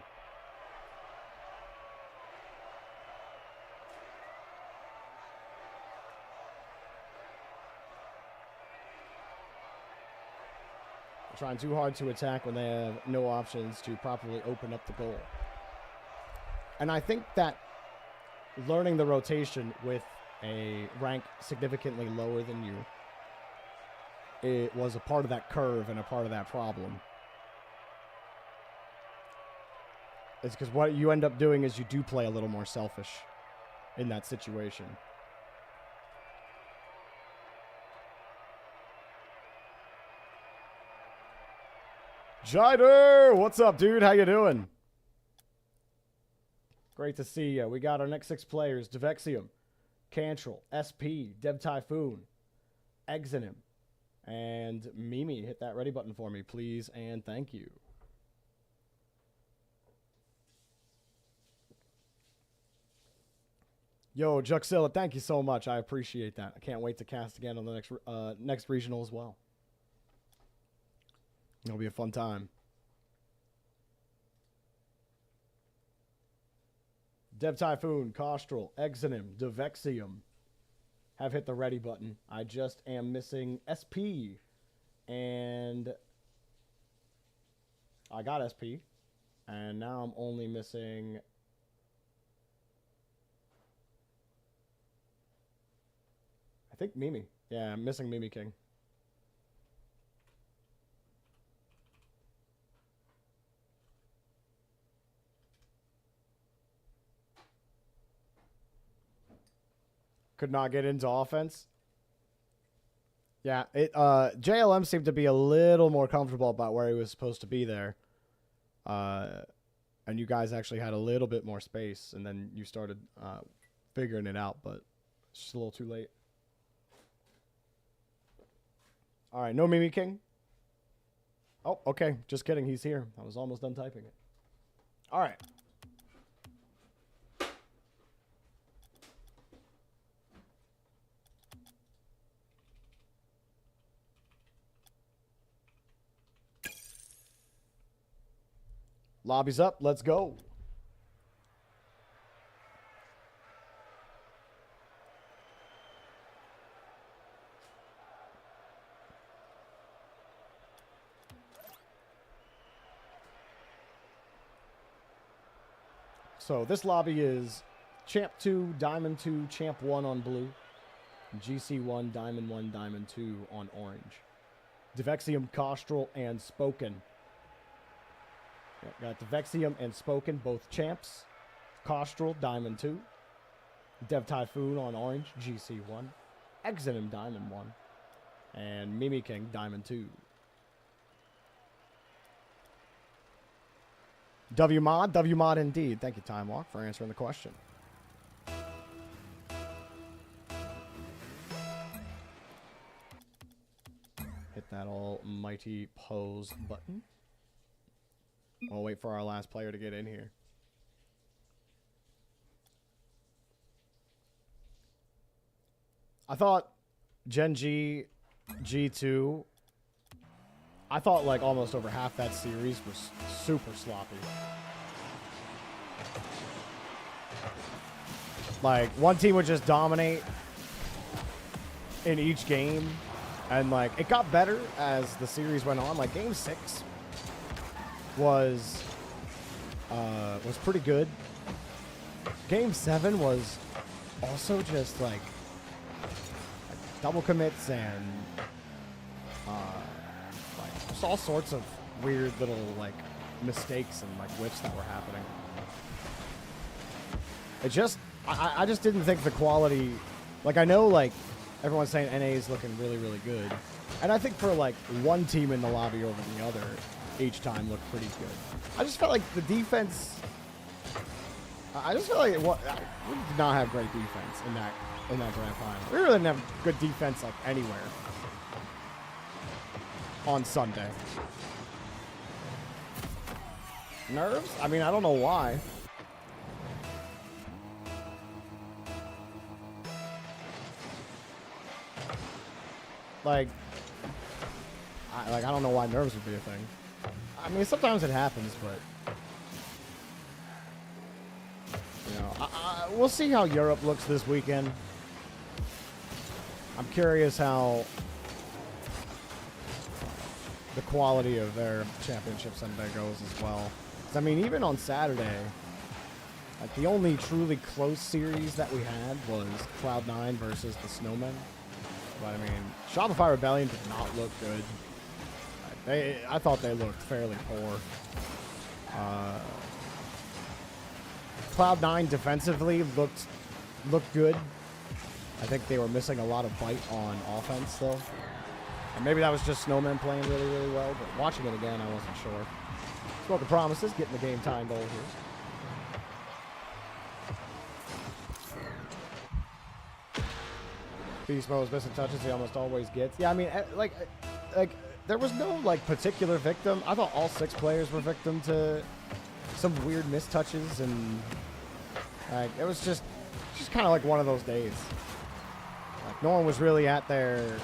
Trying too hard to attack when they have no options to properly open up the goal. And I think that learning the rotation with a rank significantly lower than you, it was a part of that curve and a part of that problem. It's because what you end up doing is you do play a little more selfish in that situation. Jider, what's up, dude? How you doing? Great to see you. We got our next 6 players: Devexium, Cantrell, SP, Dev Typhoon, Exonym, and Mimi. Hit that ready button for me, please, and thank you. Yo, Juxilla, thank you so much. I appreciate that. I can't wait to cast again on the next regional as well. It'll be a fun time. Dev Typhoon, Kostrel, Exonym, Devexium have hit the ready button. I just am missing SP. And I got SP. And now I'm only missing... I think Mimi. Yeah, I'm missing Mimi King. Could not get into offense. Yeah, JLM seemed to be a little more comfortable about where he was supposed to be there. And you guys actually had a little bit more space, and then you started figuring it out, but it's just a little too late. All right, no Mimi King. Oh, okay, just kidding. He's here. I was almost done typing it. All right. Lobby's up. Let's go. So this lobby is Champ 2, Diamond 2, Champ 1 on blue, GC 1, Diamond 1, Diamond 2 on orange. Devexium, Kostrel, and Spoken. Got Devexium and Spoken, both champs. Kostrel, Diamond 2. Dev Typhoon on orange, GC 1. Exonym, Diamond 1. And Mimi King, Diamond 2. WMod indeed. Thank you, Time Walk, for answering the question. Hit that almighty pose button. We'll wait for our last player to get in here. I thought Gen G G2, I thought like almost over half that series was super sloppy. Like, one team would just dominate in each game, and like it got better as the series went on. Like game 6 was pretty good. Game 7 was also just like double commits and like just all sorts of weird little like mistakes and like whiffs that were happening. It just I just didn't think the quality, like I know like everyone's saying NA is looking really, really good. And I think for like one team in the lobby over the other, each time looked pretty good. I just felt like the defense, I just felt like we did not have great defense in that grand final. We really didn't have good defense like anywhere on Sunday. Nerves? I mean, I don't know why. Like, I don't know why nerves would be a thing. I mean, sometimes it happens, but you know, we'll see how Europe looks this weekend. I'm curious how the quality of their championship Sunday goes as well. 'Cause, I mean, even on Saturday, like the only truly close series that we had was Cloud9 versus the Snowmen. But I mean, Shopify Rebellion did not look good. I thought they looked fairly poor. Cloud9 defensively looked good. I think they were missing a lot of bite on offense though. And maybe that was just Snowmen playing really, really well, but watching it again, I wasn't sure. Spoken Promises, getting the game time goal here. Beast Mode was missing touches he almost always gets. Yeah, I mean, like there was no like particular victim. I thought all 6 players were victim to some weird mistouches, and like it was just kind of like one of those days. Like no one was really at their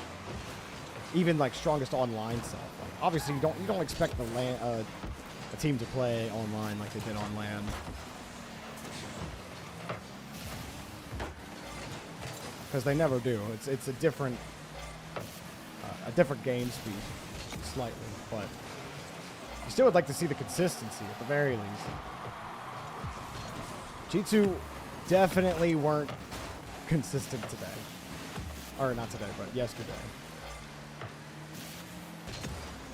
even like strongest online self. Like obviously you don't expect a team to play online like they did on LAN. Because they never do. It's a different game speed, slightly, but you still would like to see the consistency at the very least. G2 definitely weren't consistent today, or not today, but yesterday.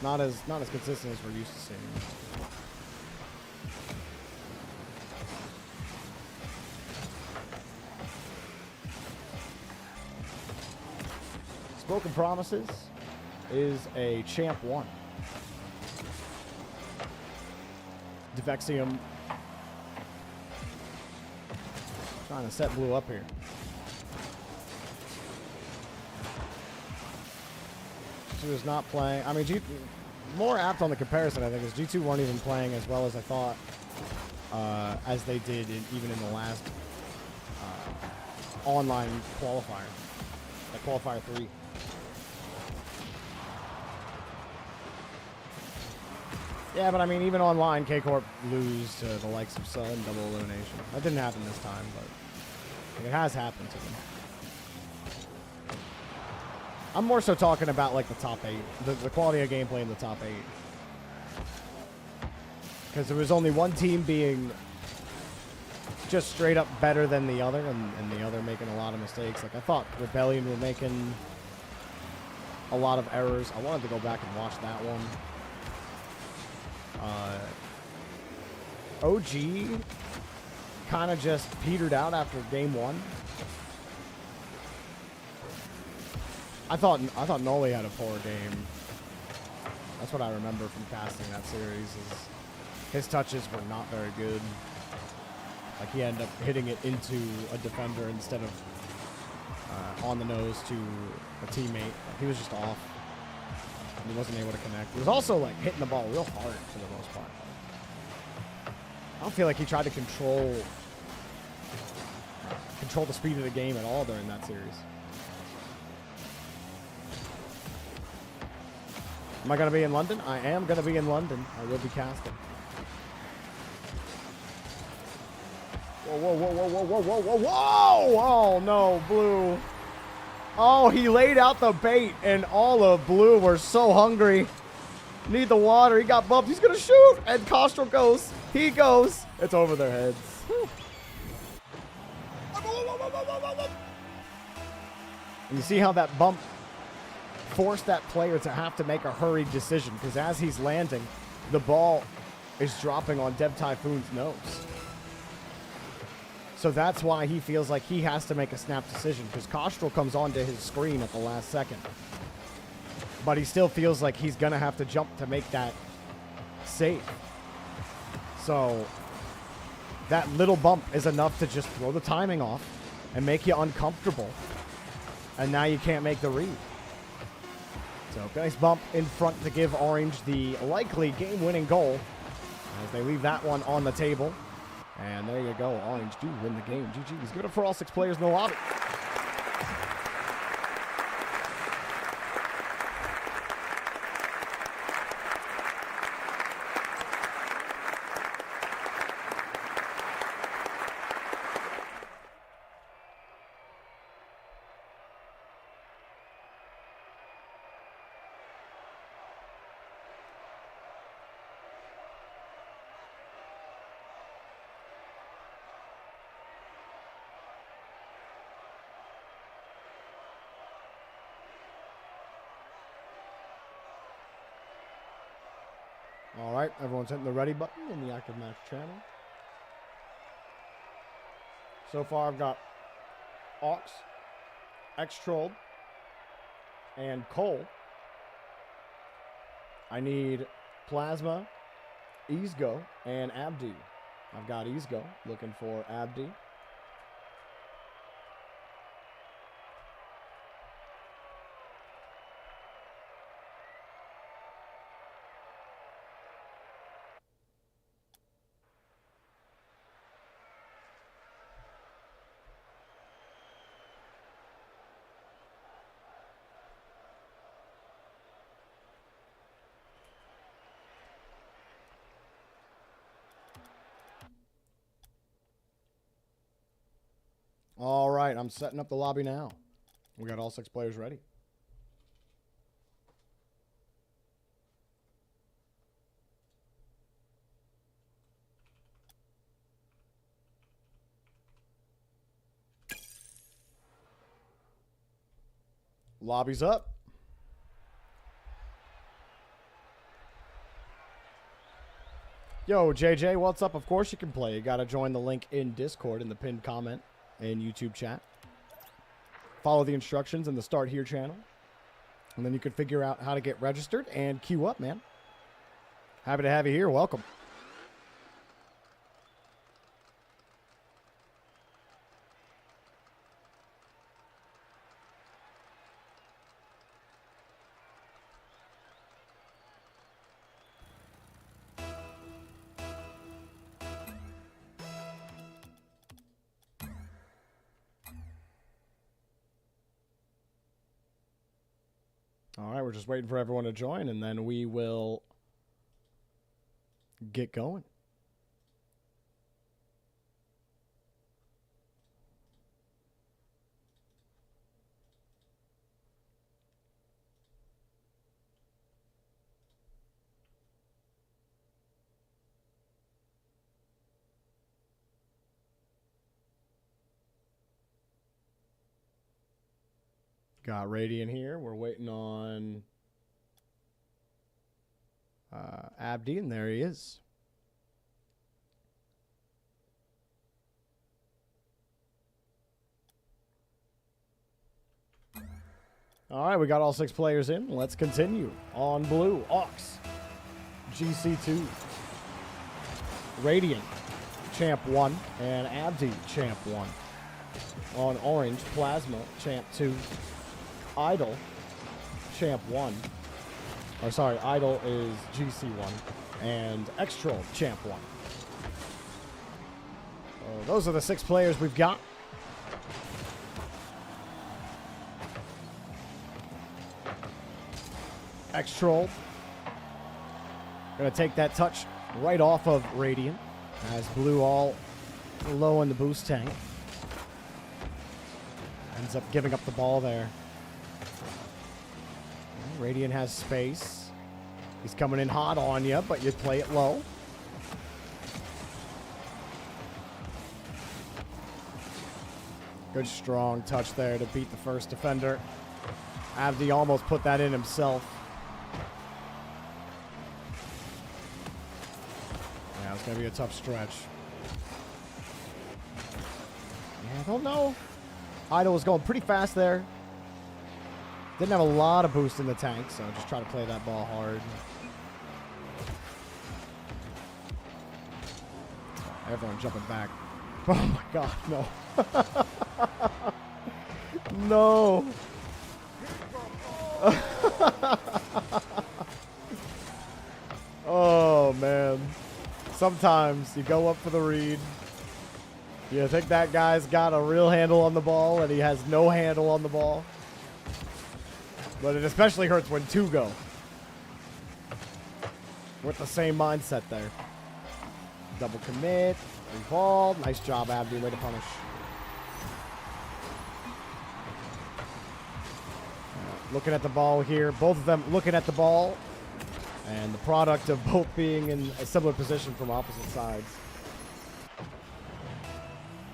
Not as consistent as we're used to seeing. Broken Promises is a champ 1. Defexium trying to set blue up here. G2 is not playing. I mean, more apt on the comparison, I think, is G2 weren't even playing as well as I thought as they did even in the last online qualifier, like qualifier 3. Yeah, but I mean, even online, K-Corp lose to the likes of Sun, double elimination. That didn't happen this time, but it has happened to them. I'm more so talking about like the top 8, the quality of gameplay in the top 8. Because there was only one team being just straight up better than the other, and the other making a lot of mistakes. Like I thought Rebellion were making a lot of errors. I wanted to go back and watch that one. OG kind of just petered out after game 1. I thought Noli had a poor game. That's what I remember from casting that series. Is his touches were not very good. Like he ended up hitting it into a defender instead of on the nose to a teammate. He was just off. He wasn't able to connect. He was also like hitting the ball real hard for the most part. I don't feel like he tried to control the speed of the game at all during that series. Am I going to be in London? I am going to be in London. I will be casting. Whoa, whoa, whoa, whoa, whoa, whoa, whoa, whoa, whoa! Oh, no, blue. Oh, he laid out the bait, and all of blue were so hungry. Need the water. He got bumped. He's going to shoot. And Kostrel goes. He goes. It's over their heads. Whew. And you see how that bump forced that player to have to make a hurried decision, because as he's landing, the ball is dropping on Dev Typhoon's nose. So that's why he feels like he has to make a snap decision, because Kostrel comes onto his screen at the last second. But he still feels like he's going to have to jump to make that save. So that little bump is enough to just throw the timing off and make you uncomfortable. And now you can't make the read. So nice bump in front to give Orange the likely game-winning goal as they leave that one on the table. And there you go. Orange do win the game. GG's. Give it up for all 6 players in the lobby. All right, everyone's hitting the ready button in the active match channel. So far, I've got Ox, X-Trolled, and Cole. I need Plasma, Easgo, and Abdi. I've got Easgo looking for Abdi. All right, I'm setting up the lobby now. We got all 6 players ready. Lobby's up. Yo, JJ, what's up? Of course you can play. You got to join the link in Discord in the pinned comment in YouTube chat. Follow the instructions in the Start Here channel. And then you can figure out how to get registered and queue up, man. Happy to have you here. Welcome. All right, we're just waiting for everyone to join, and then we will get going. Got Radiant here. We're waiting on Abdi, and there he is. All right, we got all 6 players in. Let's continue. On blue, Ox, GC2, Radiant, Champ 1, and Abdi, Champ 1. On orange, Plasma, Champ 2, Idol, Champ 1. Or sorry, Idol is GC1. And X-Troll, Champ 1. Those are the 6 players we've got. X-Troll, Gonna take that touch right off of Radiant. As Blue all low in the boost tank. Ends up giving up the ball there. Radiant has space. He's coming in hot on you, but you play it low. Good strong touch there to beat the first defender. Abdi almost put that in himself. Yeah, it's going to be a tough stretch. Yeah, I don't know. Idol was going pretty fast there. Didn't have a lot of boost in the tank, so just try to play that ball hard. Everyone jumping back. Oh my god, no. No. Oh man. Sometimes you go up for the read. You think that guy's got a real handle on the ball, and he has no handle on the ball. But it especially hurts when two go. With the same mindset there. Double commit. Free ball. Nice job, Abdi. Way to punish. Looking at the ball here. Both of them looking at the ball. And the product of both being in a similar position from opposite sides.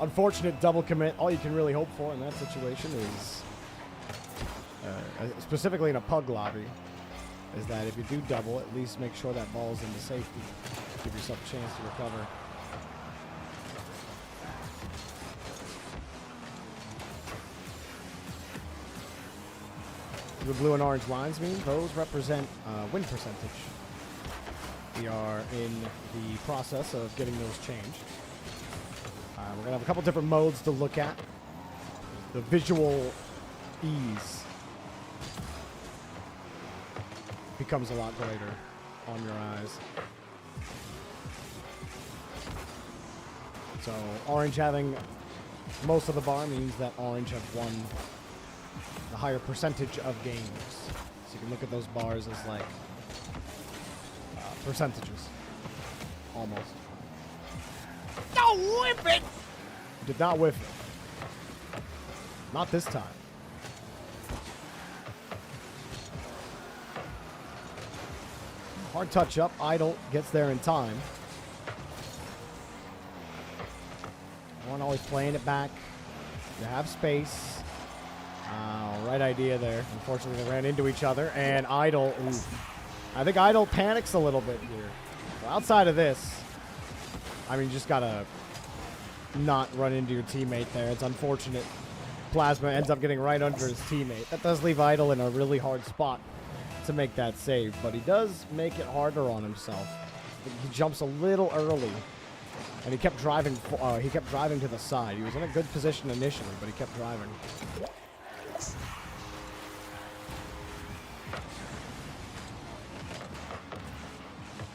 Unfortunate double commit. All you can really hope for in that situation is, specifically in a pug lobby, is that if you do double, at least make sure that ball's into safety. Give yourself a chance to recover. The blue and orange lines mean those represent win percentage. We are in the process of getting those changed. We're going to have a couple different modes to look at. The visual ease becomes a lot greater on your eyes. So orange having most of the bar means that orange have won the higher percentage of games. So you can look at those bars as like percentages. Almost. Don't whip it! Did not whiff it. Not this time. Hard touch up. Idol gets there in time. One always playing it back. You have space. Right idea there. Unfortunately, they ran into each other. And Idol, ooh, I think Idol panics a little bit here. So outside of this, I mean, you just got to not run into your teammate there. It's unfortunate. Plasma ends up getting right under his teammate. That does leave Idol in a really hard spot to make that save, but he does make it harder on himself. He jumps a little early, and he kept driving. He kept driving to the side. He was in a good position initially, but he kept driving.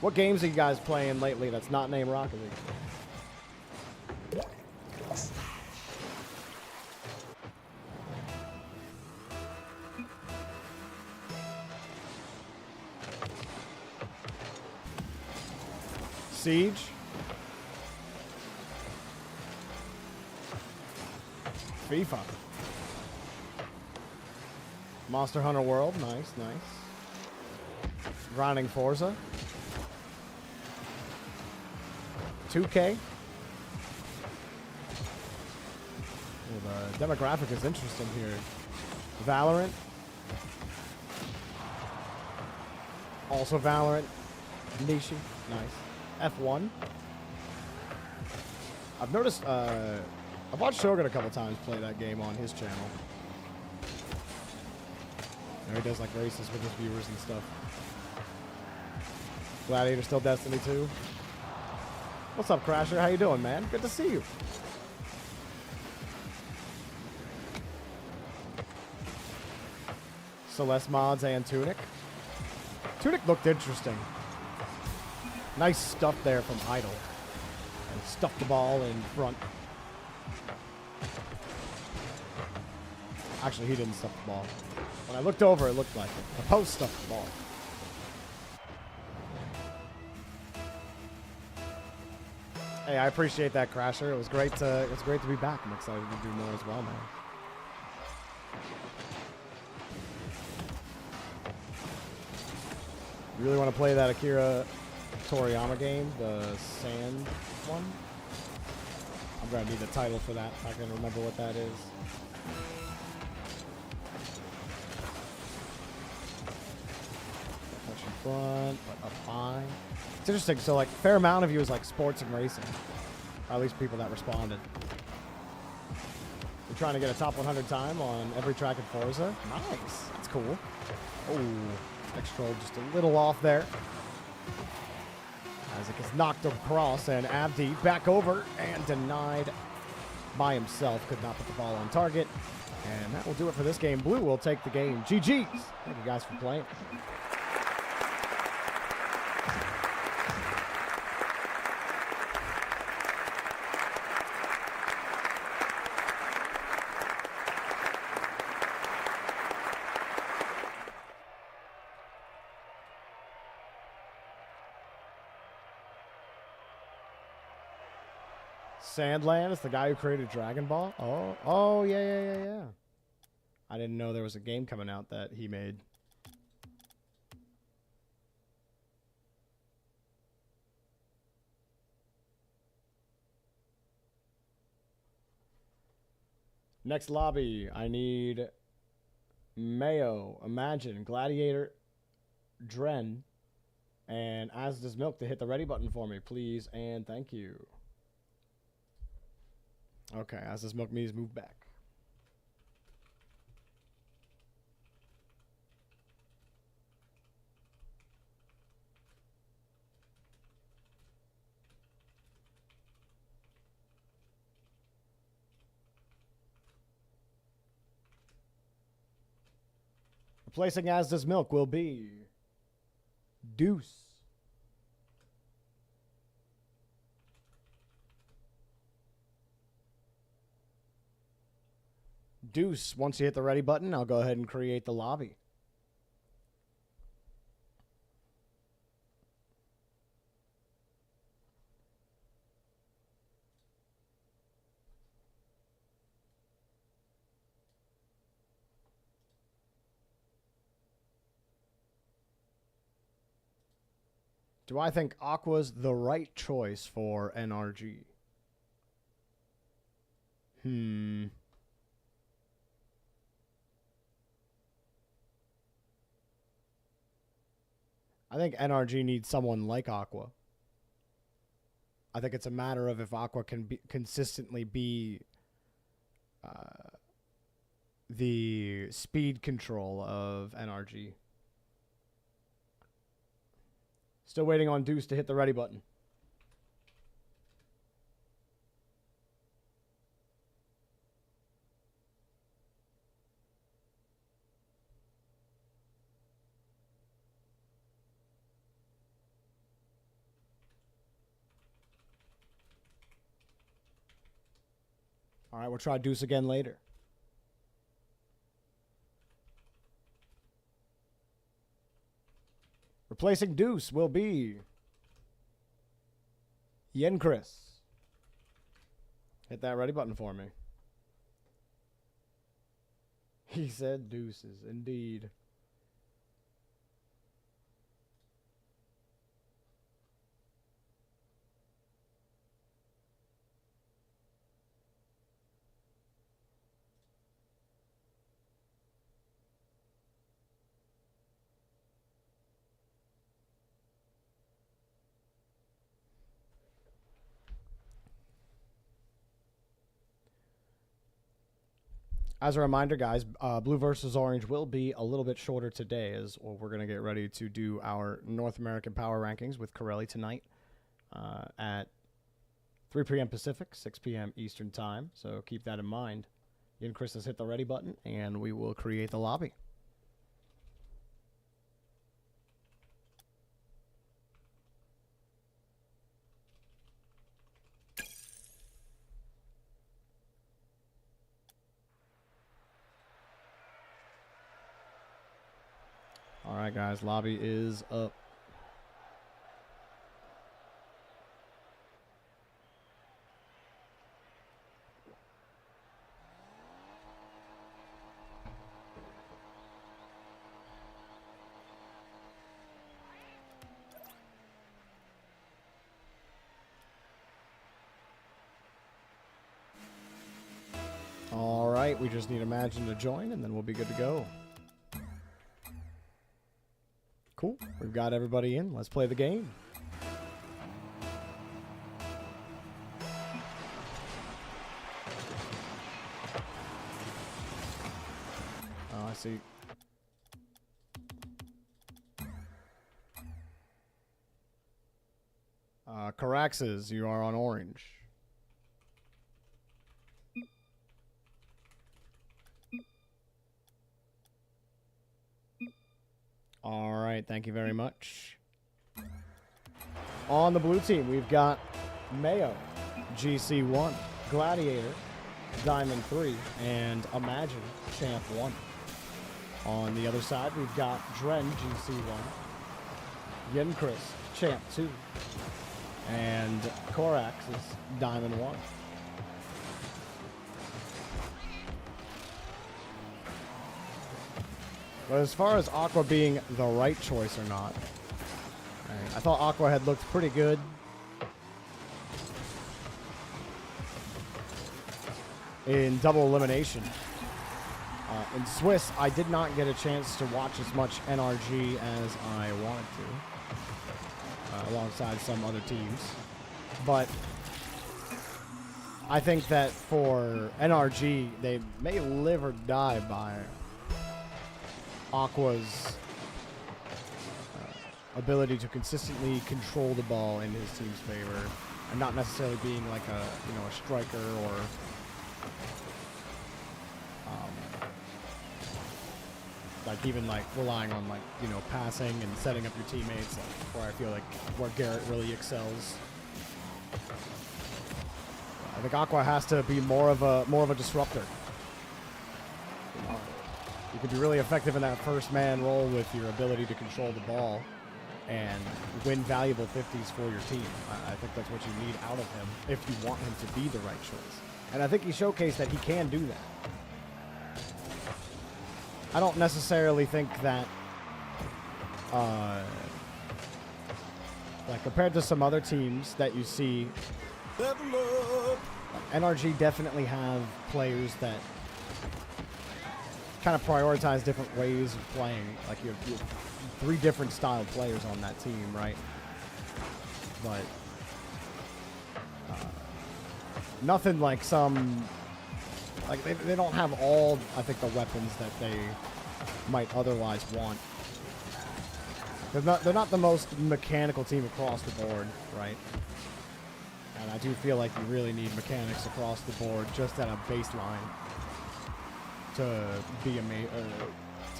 What games are you guys playing lately that's not named Rocket League? Siege. FIFA. Monster Hunter World. Nice, nice. Grinding Forza. 2K. Well, the demographic is interesting here. Valorant. Also Valorant. Nishi. Nice. F1. I've noticed, I've watched Shogun a couple times play that game on his channel. You know, he does like races with his viewers and stuff. Gladiator still Destiny 2. What's up, Crasher? How you doing, man? Good to see you. Celeste mods and Tunic. Tunic looked interesting. Nice stuff there from Idol. And stuffed the ball in front. Actually, he didn't stuff the ball. When I looked over, it looked like it. The post stuffed the ball. Hey, I appreciate that, Crasher. It was great to be back. I'm excited to do more as well now. You really want to play that Akira Toriyama game, the Sand one? I'm gonna need the title for that if I can remember what that is. Push in front, but up high. It's interesting. So, like, fair amount of you is like sports and racing, or at least people that responded. We're trying to get a top 100 time on every track in Forza. Nice. That's cool. Oh, extra just a little off there. Isaac is knocked across, and Abdi back over and denied by himself. Could not put the ball on target. And that will do it for this game. Blue will take the game. GG's. Thank you guys for playing. Sandland is the guy who created Dragon Ball. Oh, yeah. I didn't know there was a game coming out that he made. Next lobby, I need Mayo, Imagine, Gladiator, Dren, and As Does Milk to hit the ready button for me, please, and thank you. Okay, As Does Milk means move back. Replacing As Does Milk will be Deuce. Deuce, once you hit the ready button, I'll go ahead and create the lobby. Do I think Aqua's the right choice for NRG? I think NRG needs someone like Aqua. I think it's a matter of if Aqua can consistently be the speed control of NRG. Still waiting on Deuce to hit the ready button. All right, we'll try Deuce again later. Replacing Deuce will be Yen Chris. Hit that ready button for me. He said deuces, indeed. As a reminder, guys, Blue versus Orange will be a little bit shorter today as well. We're going to get ready to do our North American Power Rankings with Corelli tonight at 3 p.m. Pacific, 6 p.m. Eastern Time. So keep that in mind. Ian Chris has hit the ready button, and we will create the lobby. All right, guys, lobby is up. All right, we just need Imagine to join, and then we'll be good to go. Cool. We've got everybody in. Let's play the game. Oh, I see. Caraxes, you are on orange. All right, thank you very much. On the blue team, we've got Mayo, GC1, Gladiator, Diamond 3, and Imagine, Champ 1. On the other side, we've got Dren, GC1, Yenkris, Champ 2, and Korax is Diamond 1. But as far as Aqua being the right choice or not, I thought Aqua had looked pretty good. In double elimination. In Swiss, I did not get a chance to watch as much NRG as I wanted to, alongside some other teams. But I think that for NRG, they may live or die by Aqua's ability to consistently control the ball in his team's favor, and not necessarily being like a striker or like even like relying on passing and setting up your teammates, where I feel like where Garrett really excels. I think Aqua has to be more of a disruptor. You can be really effective in that first man role with your ability to control the ball and win valuable 50s for your team. I think that's what you need out of him if you want him to be the right choice. And I think he showcased that he can do that. I don't necessarily think that, like compared to some other teams that you see, NRG definitely have players that kind of prioritize different ways of playing. Like you have 3 different style players on that team, right? But nothing like some, like they don't have all, I think, the weapons that they might otherwise want. They're not the most mechanical team across the board, right? And I do feel like you really need mechanics across the board just at a baseline to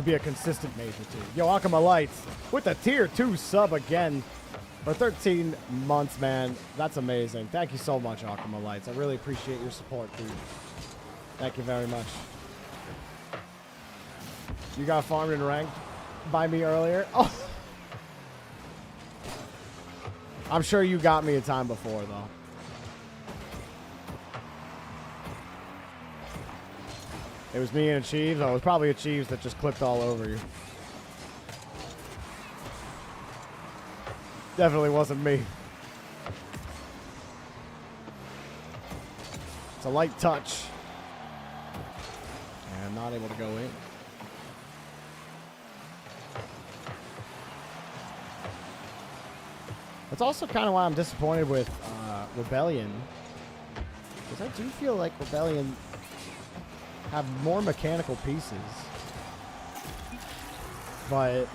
be a consistent major team. Yo, Akama Lights with the tier 2 sub again for 13 months, man. That's amazing. Thank you so much, Akama Lights. I really appreciate your support, dude. Thank you very much. You got farmed and ranked by me earlier. Oh, I'm sure you got me a time before, though. It was me and Achieves. Oh, it was probably Achieves that just clipped all over you. Definitely wasn't me. It's a light touch. And not able to go in. That's also kind of why I'm disappointed with Rebellion. Because I do feel like Rebellion have more mechanical pieces. But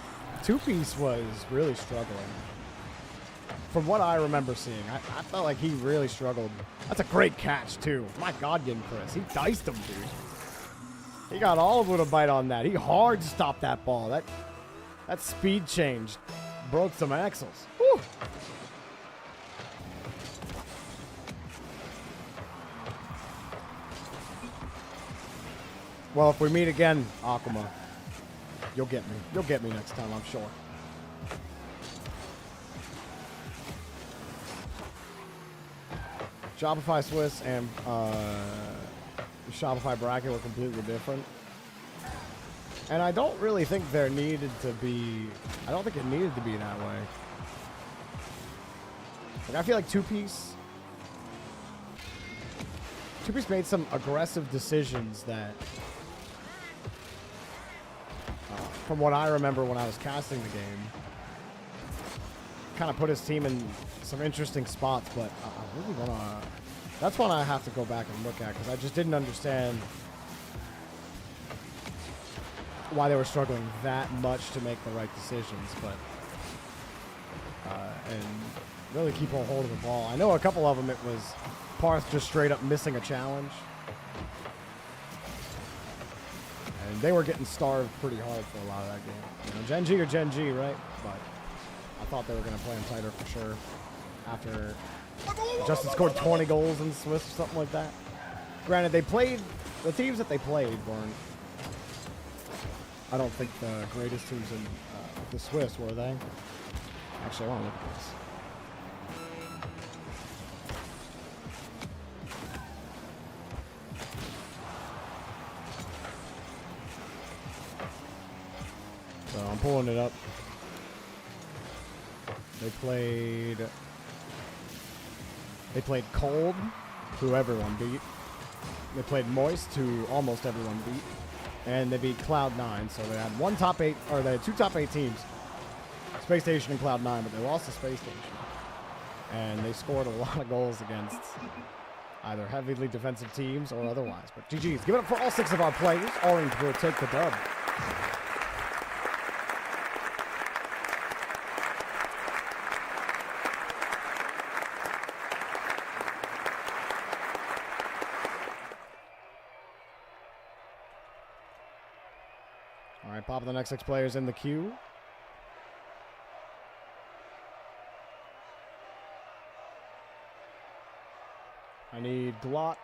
Two-Piece was really struggling. From what I remember seeing, I felt like he really struggled. That's a great catch, too. My God, Yenkris. He diced him, dude. He got all of it a bite on that. He hard stopped that ball. That speed change broke some axles. Whew. Well, if we meet again, Akuma, you'll get me. You'll get me next time, I'm sure. Shopify Swiss and Shopify Bracket were completely different. And I don't really think there needed to be... I don't think it needed to be that way. Like, I feel like Two-Piece Jorby's made some aggressive decisions that, from what I remember when I was casting the game, kind of put his team in some interesting spots, but I really want to... That's one I have to go back and look at, because I just didn't understand why they were struggling that much to make the right decisions, but... and really keep a hold of the ball. I know a couple of them it was Parth just straight up missing a challenge. And they were getting starved pretty hard for a lot of that game. You know, Gen G or Gen G, right? But I thought they were going to play him tighter for sure. After Justin scored 20 goals in Swiss or something like that. Granted, they played, the teams that they played weren't, I don't think the greatest teams in the Swiss, were they? Actually, I want to look at this. So I'm pulling it up. They played Cold, who everyone beat. They played Moist, who almost everyone beat. And they beat Cloud9, so they had they had two top 8 teams. Space Station and Cloud9, but they lost to Space Station. And they scored a lot of goals against either heavily defensive teams or otherwise. But GG's. Give it up for all 6 of our players. Orange will take the dub. All right, popping the next 6 players in the queue. I need Glot,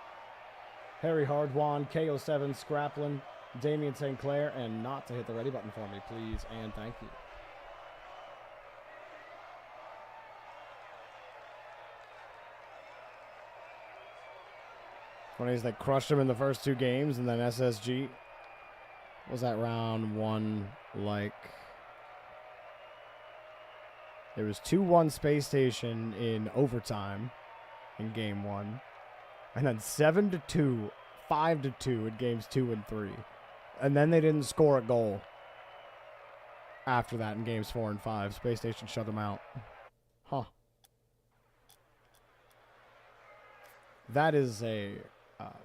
Harry Hardwan, KO7, Scraplin, Damian St. Clair, and not to hit the ready button for me, please, and thank you. Funny is they crushed him in the first 2 games, and then SSG was that round 1, like... It was 2-1 Space Station in overtime in game 1. And then 7-2, 5-2 in games 2 and 3. And then they didn't score a goal after that in games 4 and 5. Space Station shut them out. Huh. That is a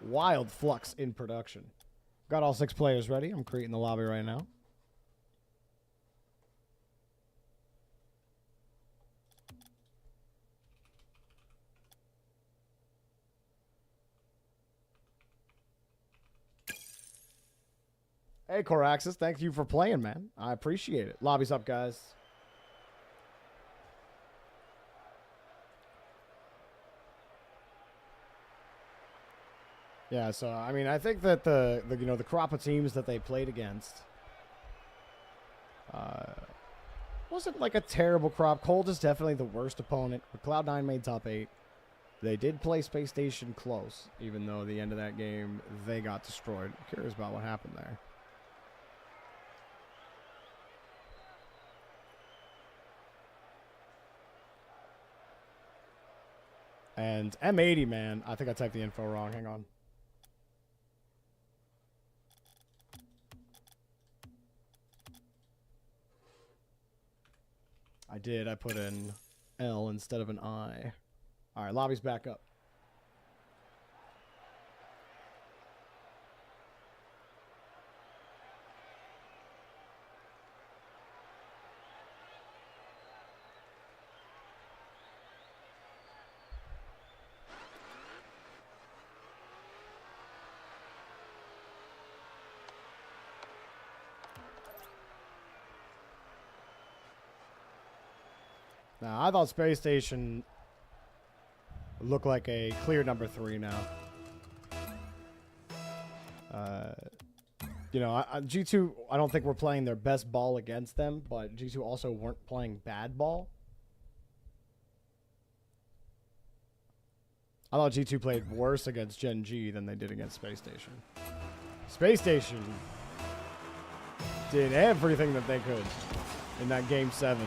wild flux in production. Got all 6 players ready. I'm creating the lobby right now. Hey, Coraxis, thank you for playing, man. I appreciate it. Lobby's up, guys. Yeah, so I mean, I think that the crop of teams that they played against wasn't like a terrible crop. Cold is definitely the worst opponent, but Cloud9 made top 8. They did play Space Station close, even though at the end of that game they got destroyed. I'm curious about what happened there. And M80, man, I think I typed the info wrong. Hang on. I did. I put in L instead of an I. All right, lobby's back up. Now, I thought Space Station looked like a clear number 3 now. G2, I don't think we're playing their best ball against them, but G2 also weren't playing bad ball. I thought G2 played worse against Gen G than they did against Space Station. Space Station did everything that they could in that Game 7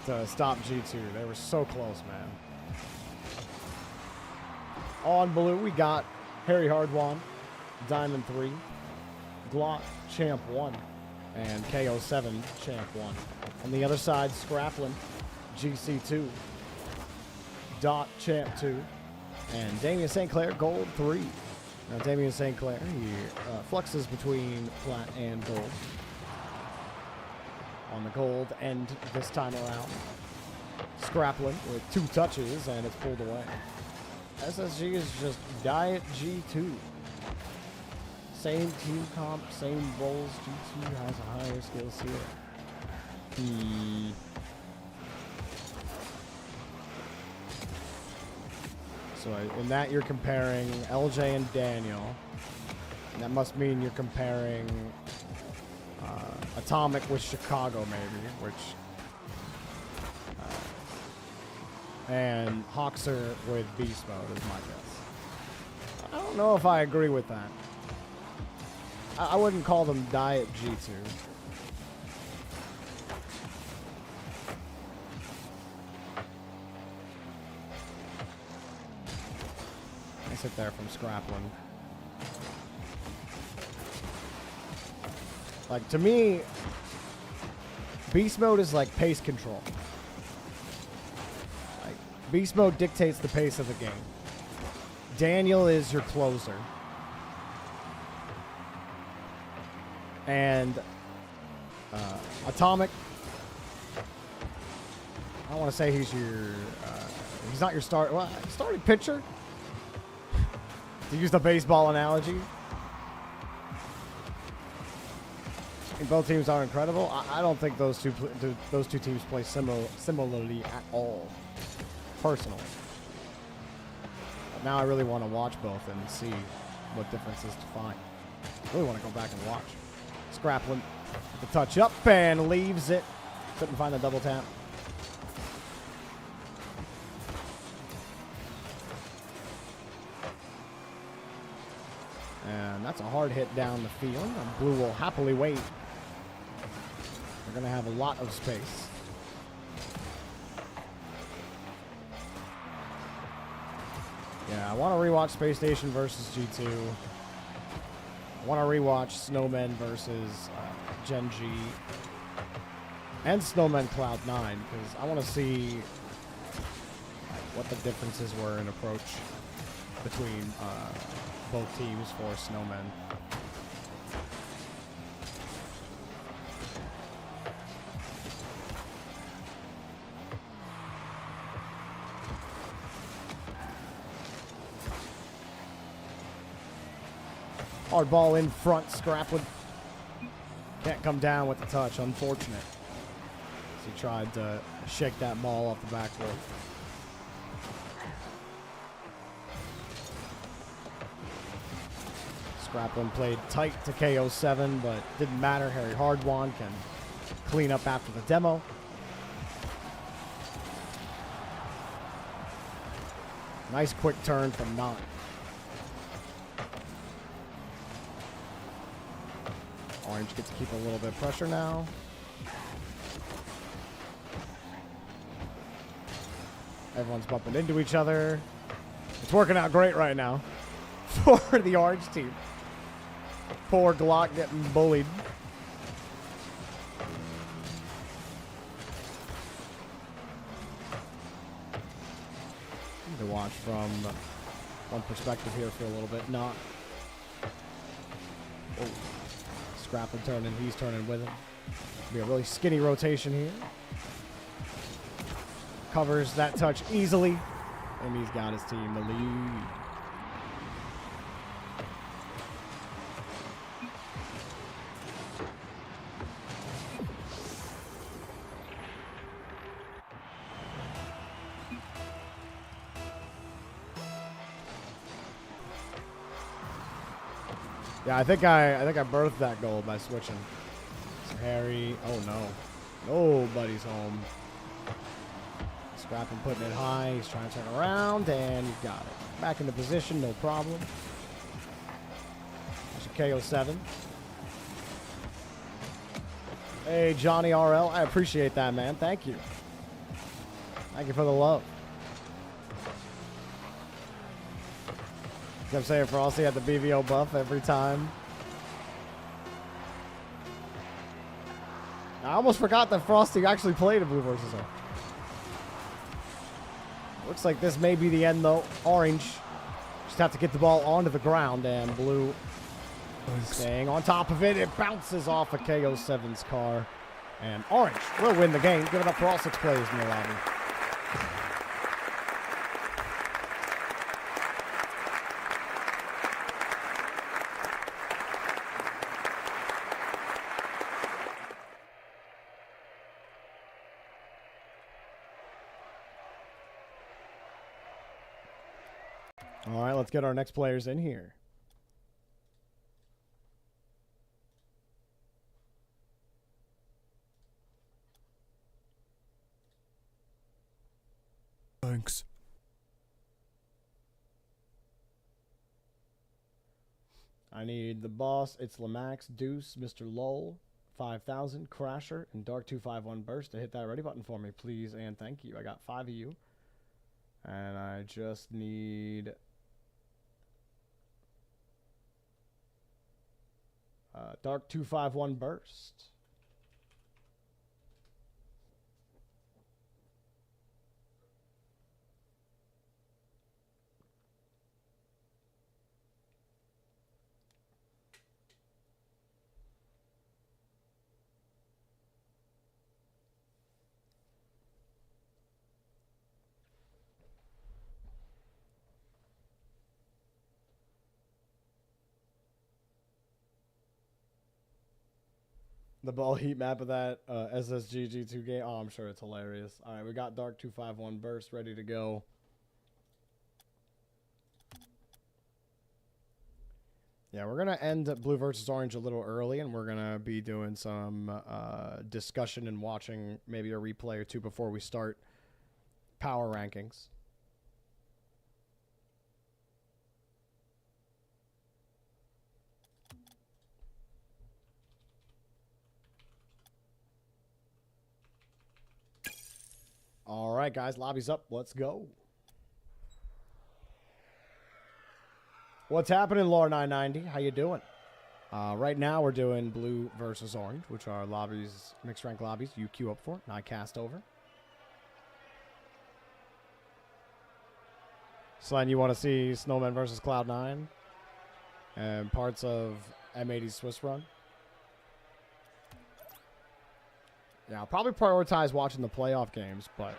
to stop G2. They were so close, man. On blue, we got Harry Hardwan, Diamond 3, Glock, Champ 1, and KO7, Champ 1. On the other side, Scraplin, GC 2, Dot, Champ 2, and Damian St. Clair, Gold 3. Now, Damian St. Clair, he fluxes between plat and gold. On the gold end this time around. Scraplin with 2 touches, and it's pulled away. SSG is just Diet G2. Same team comp, same roles. G2 has a higher skill ceiling. So in that you're comparing LJ and Daniel. And that must mean you're comparing Atomic with Chicago maybe, which... and Hoxer with Beast Mode is my guess. I don't know if I agree with that. I wouldn't call them Diet G2. Nice hit there from Scraplin. Like, to me, Beast Mode is like pace control. Like, Beast Mode dictates the pace of the game. Daniel is your closer. And Atomic, I don't want to say he's your, he's not your starting pitcher. To use the baseball analogy. And both teams are incredible. I don't think those two teams play similarly at all, personally. But now I really want to watch both and see what differences to find. I really want to go back and watch. Scraplin, the touch up and leaves it. Couldn't find the double tap. And that's a hard hit down the field. And blue will happily wait. They're going to have a lot of space. Yeah, I want to rewatch Space Station versus G2. I want to rewatch Snowmen versus Gen G. And Snowmen Cloud9, because I want to see what the differences were in approach between both teams for Snowmen. Hard ball in front, Scraplin. Can't come down with the touch, unfortunate. So he tried to shake that ball off the backboard. Scraplin played tight to KO7, but didn't matter. Harry Hardwan can clean up after the demo. Nice quick turn from Knot. Orange gets to keep a little bit of pressure now. Everyone's bumping into each other. It's working out great right now for the orange team. Poor Glock getting bullied. Need to watch from one perspective here for a little bit. Not. Oh. Scraplin turning, he's turning with him. Be a really skinny rotation here. Covers that touch easily, and he's got his team the lead. Yeah, I think I birthed that goal by switching. So Harry, oh no, nobody's home. Scraplin putting it high. He's trying to turn around, and he's got it. Back into position, no problem. There's a KO7. Hey, Johnny RL, I appreciate that, man. Thank you. Thank you for the love. I'm saying Frosty had the BVO buff every time. I almost forgot that Frosty actually played a blue versus orange. Looks like this may be the end, though. Orange just have to get the ball onto the ground, and blue staying on top of it. It bounces off of KO7's car, and orange will win the game. Give it up for all 6 players in the lobby. All right, let's get our next players in here. Thanks. I need the boss. It's Lamax, Deuce, Mr. Lowell, 5000, Crasher, and Dark251 Burst to hit that ready button for me, please, and thank you. I got 5 of you. And I just need Dark251 Burst. The ball heat map of that SSGG2 game. Oh, I'm sure it's hilarious. All right, we got Dark251 Burst ready to go. Yeah, we're going to end Blue versus Orange a little early, and we're going to be doing some discussion and watching maybe a replay or two before we start power rankings. All right, guys, lobby's up. Let's go. What's happening, Lore 990? How you doing? Right now, we're doing blue versus orange, which are lobbies, mixed rank lobbies. You queue up for, and I cast over. Slen, you want to see Snowman versus Cloud9 and parts of M80's Swiss run? Yeah, I'll probably prioritize watching the playoff games, but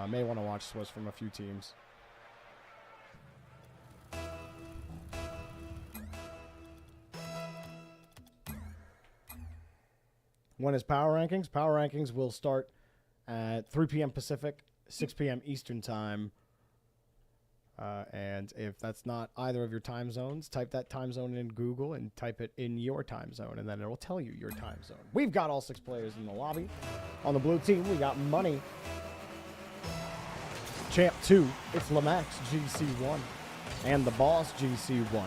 may want to watch Swiss from a few teams. When is Power Rankings? Power Rankings will start at 3 p.m. Pacific, 6 p.m. Eastern Time. And if that's not either of your time zones, type that time zone in Google and type it in your time zone, and then it will tell you your time zone. We've got all 6 players in the lobby. On the blue team, we got Money, Champ 2, it's Lamax, GC1, and the Boss, GC1.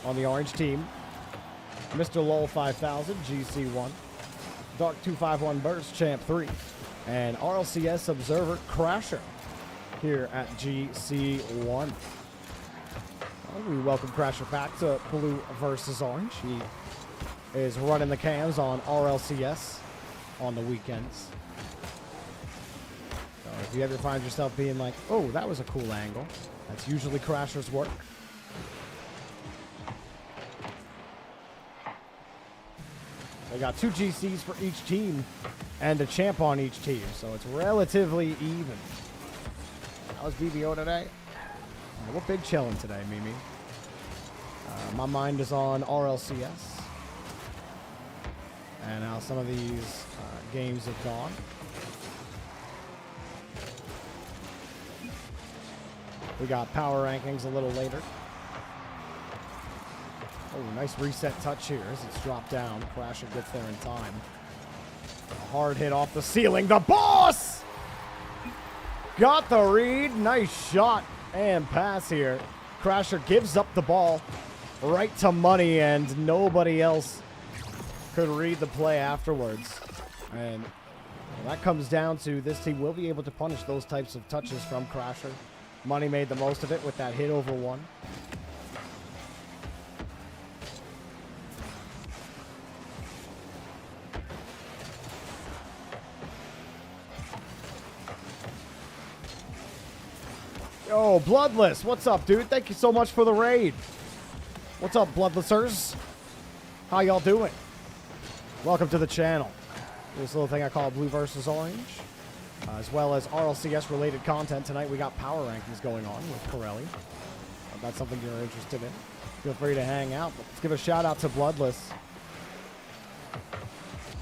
On the orange team, Mr. Lowell 5000, GC1, Dark251 Burst, Champ 3, and RLCS Observer Crasher here at GC1. Well, we welcome Crasher back to blue versus orange. He is running the cams on RLCS on the weekends. So if you ever find yourself being like, oh, that was a cool angle, that's usually Crasher's work. They got 2 GCs for each team and a champ on each team, so it's relatively even. How's BBO today? We're big chilling today, Mimi. My mind is on RLCS and how some of these games have gone. We got power rankings a little later. Oh, nice reset touch here as it's dropped down. Crasher gets there in time. A hard hit off the ceiling. The Boss! Got the read. Nice shot and pass here. Crasher gives up the ball right to Money, and nobody else could read the play afterwards. And that comes down to this team will be able to punish those types of touches from Crasher. Money made the most of it with that hit over 1. Yo, Bloodless, what's up, dude? Thank you so much for the raid. What's up, Bloodlessers? How y'all doing? Welcome to the channel. This little thing I call Blue versus Orange, as well as RLCS related content. Tonight we got power rankings going on with Pirelli. If that's something you're interested in, feel free to hang out. But let's give a shout out to Bloodless.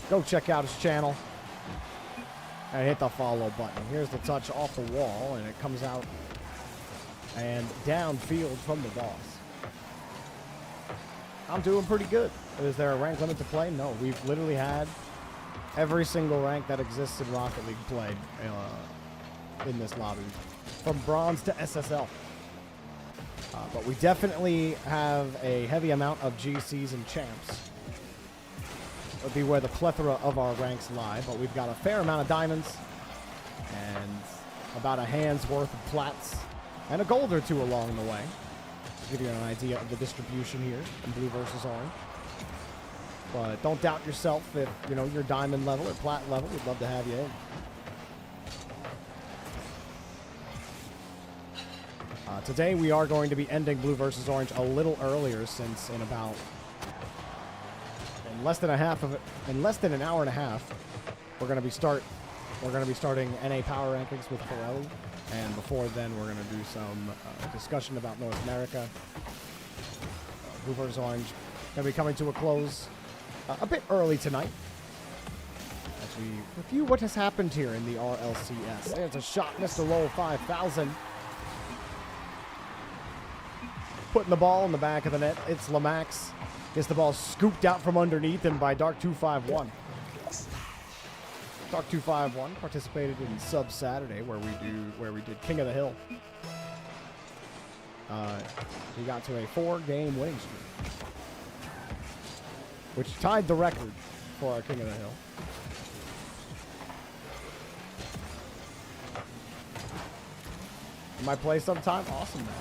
Go check out his channel and hit the follow button. Here's the touch off the wall, and it comes out and downfield from the boss. I'm doing pretty good. Is there a rank limit to play? No, we've literally had every single rank that exists in Rocket League played in this lobby, from bronze to SSL. But we definitely have a heavy amount of GCs and champs. Would be where the plethora of our ranks lie, but we've got a fair amount of diamonds and about a hand's worth of plats and a gold or two along the way. To give you an idea of the distribution here in Blue versus Orange. But don't doubt yourself if, you know, you're diamond level or plat level. We'd love to have you in. Today we are going to be ending Blue versus Orange a little earlier, since in less than an hour and a half, we're going to be starting NA power rankings with Pirelli. And before then, we're going to do some discussion about North America. Blue vs. Orange going to be coming to a close a bit early tonight, as we review what has happened here in the RLCS. There's a shot, Mr. Low 5000. Putting the ball in the back of the net. It's Lamax. Gets the ball scooped out from underneath him by Dark251. Dark251 participated in Sub Saturday, where we did King of the Hill. He got to a 4-game winning streak, which tied the record for our King of the Hill. You might play sometime. Awesome, man.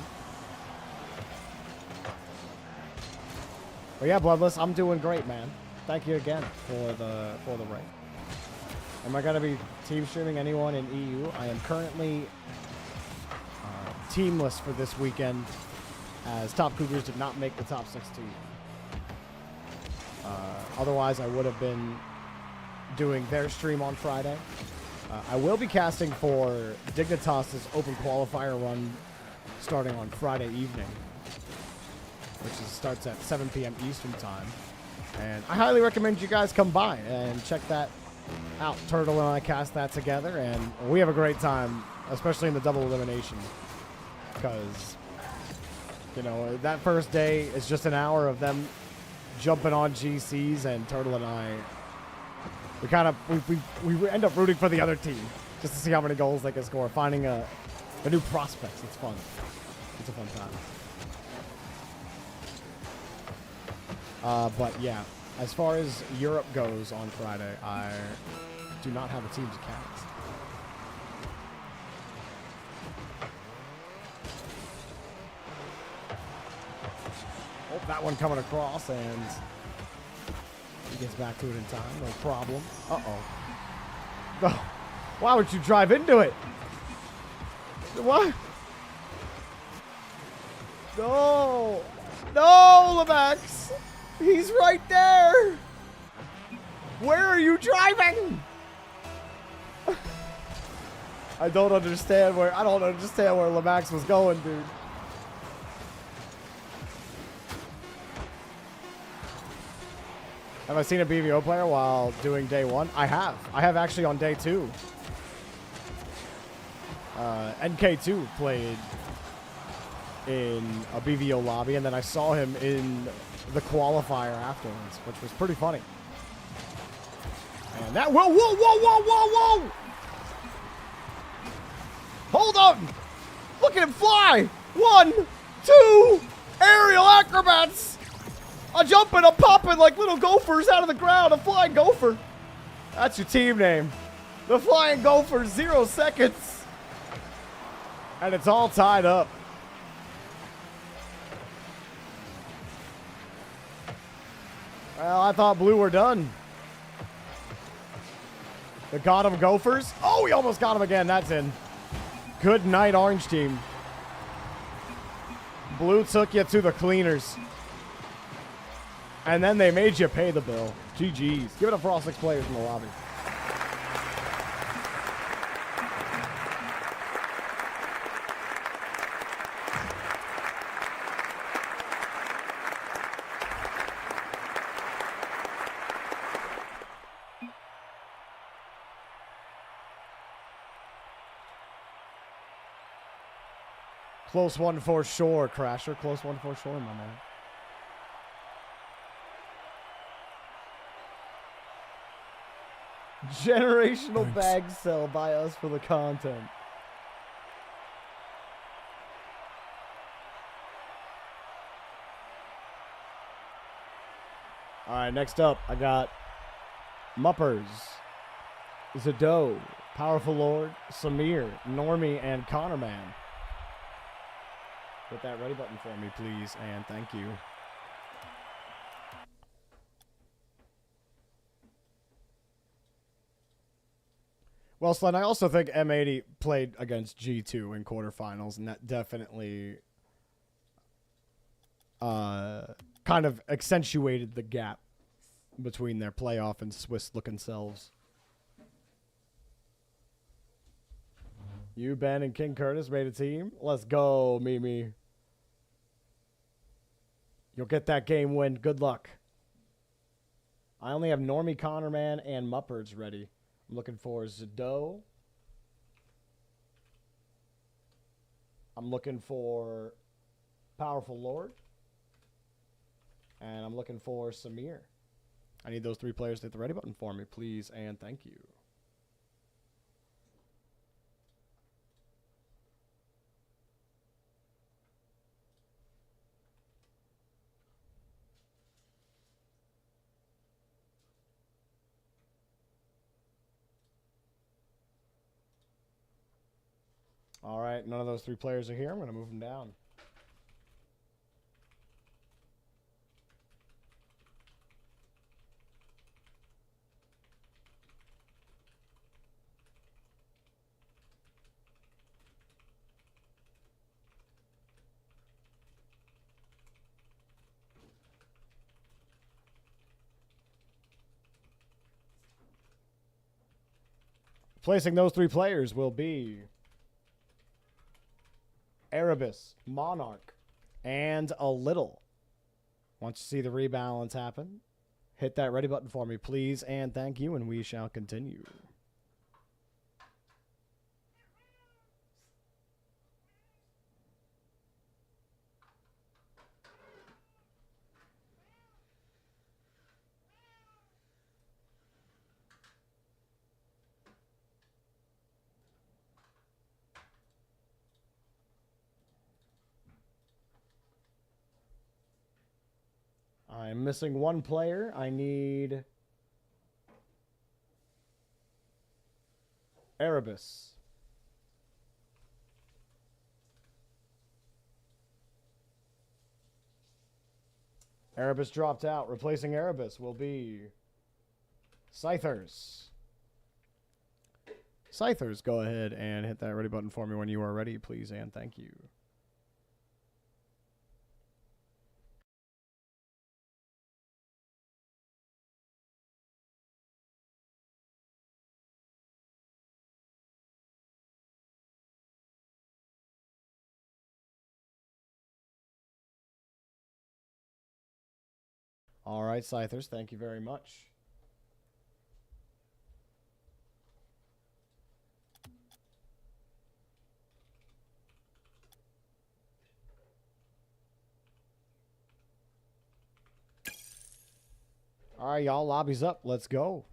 But yeah, Bloodless, I'm doing great, man. Thank you again for the raid. Am I going to be team streaming anyone in EU? I am currently teamless for this weekend, as Top Cougars did not make the top 16. Otherwise, I would have been doing their stream on Friday. I will be casting for Dignitas's open qualifier run starting on Friday evening, which starts at 7 p.m. Eastern time. And I highly recommend you guys come by and check that out. Turtle and I cast that together, and we have a great time, especially in the double elimination, because, you know, that first day is just an hour of them jumping on GCs, and Turtle and I, we end up rooting for the other team just to see how many goals they can score, finding a new prospects. It's fun. It's a fun time. But yeah, as far as Europe goes on Friday, I do not have a team to cast. Oh, that one coming across, and he gets back to it in time. No problem. Uh-oh. Oh, why would you drive into it? What? No. No, Lamax. He's right there. Where are you driving? I don't understand where Lamax was going, dude. Have I seen a BVO player while doing day one? I have. I have actually on day 2. NK2 played in a BVO lobby, and then I saw him in the qualifier afterwards, which was pretty funny. And that, whoa! Hold on! Look at him fly! 1, 2, aerial acrobats! A jumping, a popping like little gophers out of the ground, a flying gopher. That's your team name. The Flying Gophers, 0 seconds. And it's all tied up. Well, I thought blue were done. They got him, Gophers. Oh, we almost got him again. That's in. Good night, orange team. Blue took you to the cleaners. And then they made you pay the bill. GG's. Give it up for all 6 players in the lobby. Close one for sure, Crasher. Close one for sure, my man. Generational Thanks. bag sell by us for the content. All right, next up, I got Muppers, Zado, Powerful Lord, Samir, Normie, and Connor Man. Hit that ready button for me, please, and thank you. Well, Slen, I also think M80 played against G2 in quarterfinals, and that definitely kind of accentuated the gap between their playoff and Swiss-looking selves. You, Ben, and King Curtis made a team. Let's go, Mimi. You'll get that game win. Good luck. I only have Normie, Connor Man, and Muppers ready. I'm looking for Zado. I'm looking for Powerful Lord. And I'm looking for Samir. I need those 3 players to hit the ready button for me, please, and thank you. All right, none of those 3 players are here. I'm going to move them down. Placing those 3 players will be Erebus, Monarch, and a little. Once you see the rebalance happen, hit that ready button for me, please, and thank you, and we shall continue. I'm missing 1 player. I need Erebus. Erebus dropped out. Replacing Erebus will be Scythers. Scythers, go ahead and hit that ready button for me when you are ready, please, and thank you. All right, Scythers, thank you very much. All right, y'all, lobby's up. Let's go.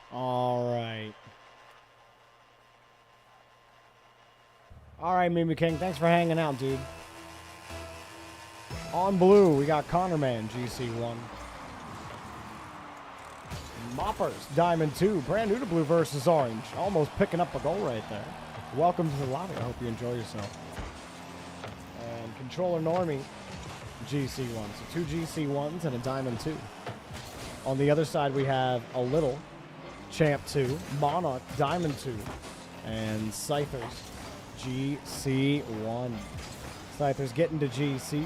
All right. All right, Mimi King. Thanks for hanging out, dude. On blue, we got Connorman, GC1. Moppers, Diamond 2. Brand new to blue versus orange. Almost picking up a goal right there. Welcome to the lobby. I hope you enjoy yourself. And Controller Normie, GC1. So 2 GC1s and a Diamond 2. On the other side, we have a little Champ 2, Monarch, Diamond 2, and Scythers, GC1. Scythers getting to GC.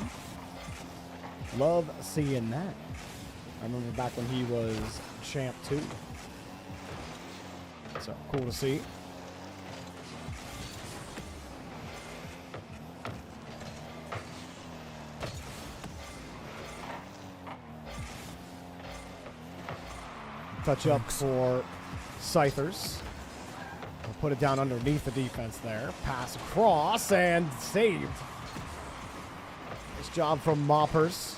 Love seeing that. I remember back when he was Champ 2. So, cool to see. Touch up for Scythers. We'll put it down underneath the defense there. Pass across and saved. Nice job from Moppers.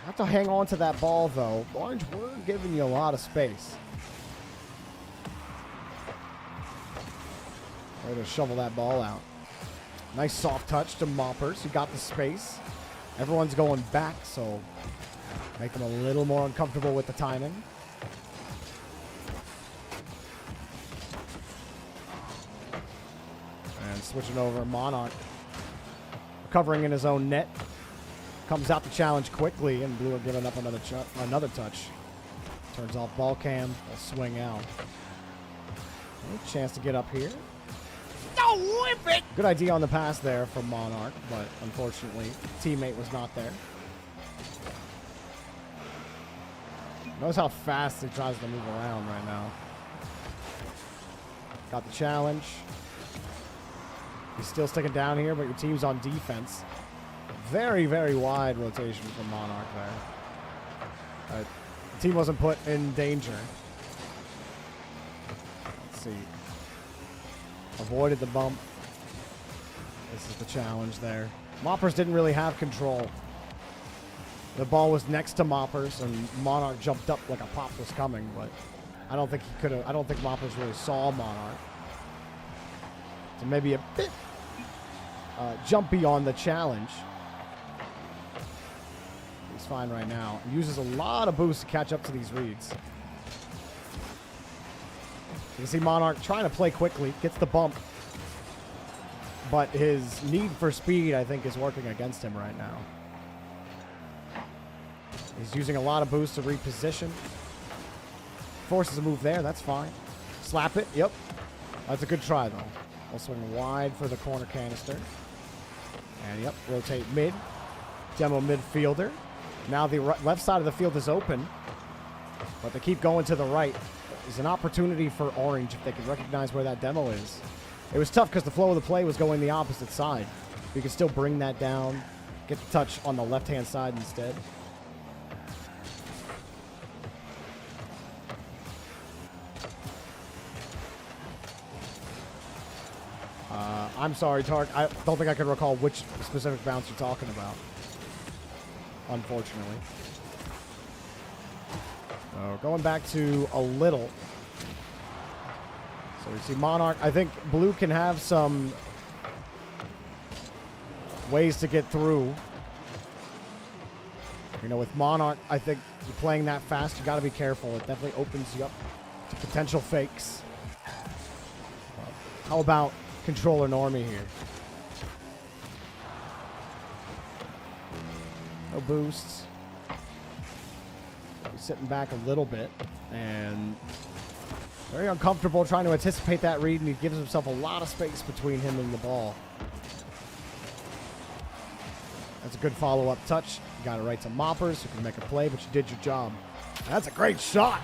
Have to hang on to that ball, though. Orange, we're giving you a lot of space. Way to shovel that ball out. Nice soft touch to Moppers. He got the space. Everyone's going back, so make them a little more uncomfortable with the timing. And switching over, Monarch recovering in his own net. Comes out to challenge quickly, and Blue are giving up another touch. Turns off ball cam. Will swing out. Any chance to get up here. No, whip it! Good idea on the pass there from Monarch, but unfortunately, teammate was not there. Notice how fast he tries to move around right now. Got the challenge. He's still sticking down here, but your team's on defense. Very, very wide rotation from Monarch there. The team wasn't put in danger. Let's see. Avoided the bump. This is the challenge there. Moppers didn't really have control. The ball was next to Moppers, and Monarch jumped up like a pop was coming, but I don't think he could have. I don't think Moppers really saw Monarch. So maybe a bit jumpy on the challenge. He's fine right now. He uses a lot of boost to catch up to these reads. You can see Monarch trying to play quickly, gets the bump, but his need for speed, I think, is working against him right now. He's using a lot of boost to reposition. Forces a move there, that's fine. Slap it, yep. That's a good try, though. We'll swing wide for the corner canister. And, yep, rotate mid. Demo midfielder. Now the left side of the field is open, but they keep going to the right. There's an opportunity for Orange if they can recognize where that demo is. It was tough because the flow of the play was going the opposite side. You can still bring that down, get the touch on the left-hand side instead. I'm sorry, Tark. I don't think I can recall which specific bounce you're talking about. Unfortunately. So going back to a little. So we see Monarch. I think Blue can have some ways to get through. You know, with Monarch, I think you're playing that fast. You got to be careful. It definitely opens you up to potential fakes. How about Controller Normie here? No boosts. He's sitting back a little bit and very uncomfortable trying to anticipate that read, and he gives himself a lot of space between him and the ball. That's a good follow-up touch. You got it right to Moppers, who can make a play, but you did your job. That's a great shot.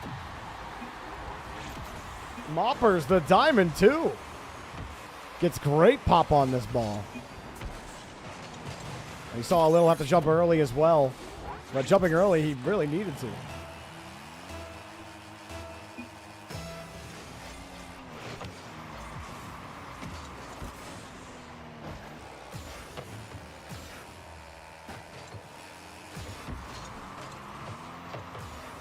Moppers, the diamond, too. Gets great pop on this ball. He saw a little have to jump early as well. But jumping early, he really needed to.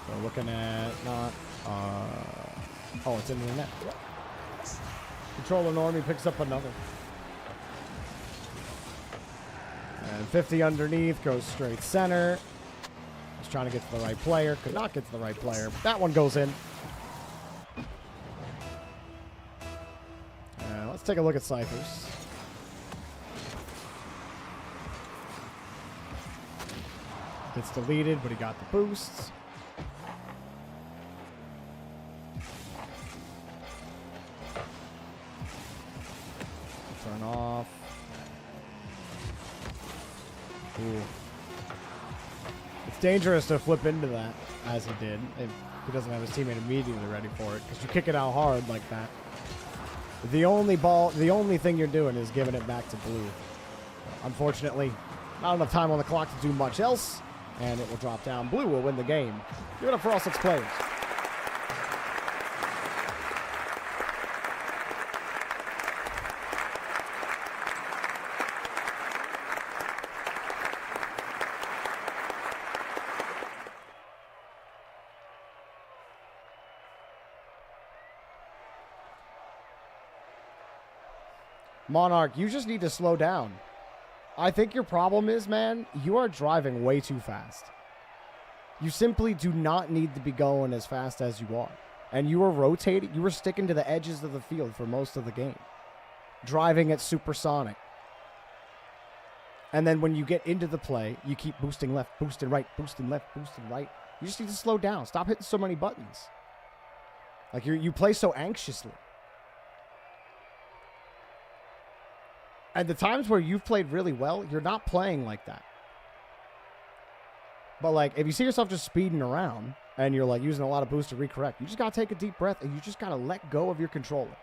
So looking at not... oh, it's in the net. Good Controller Normie picks up another. And 50 underneath, goes straight center. He's trying to get to the right player. Could not get to the right player. But that one goes in. Let's take a look at Cyphers. Gets deleted, but he got the boosts. Turn off. Ooh. It's dangerous to flip into that, as he did, if he doesn't have his teammate immediately ready for it, because you kick it out hard like that. The only thing you're doing is giving it back to blue. Unfortunately, not enough time on the clock to do much else, and it will drop down. Blue will win the game. Give it up for all 6 players. Monarch, you just need to slow down. I think your problem is, man, you are driving way too fast. You simply do not need to be going as fast as you are. And you were rotating, you were sticking to the edges of the field for most of the game. Driving at supersonic. And then when you get into the play, you keep boosting left, boosting right, boosting left, boosting right. You just need to slow down. Stop hitting so many buttons. Like you play so anxiously. And the times where you've played really well, you're not playing like that. But, like, if you see yourself just speeding around and you're, like, using a lot of boost to recorrect, you just got to take a deep breath and you just got to let go of your controller.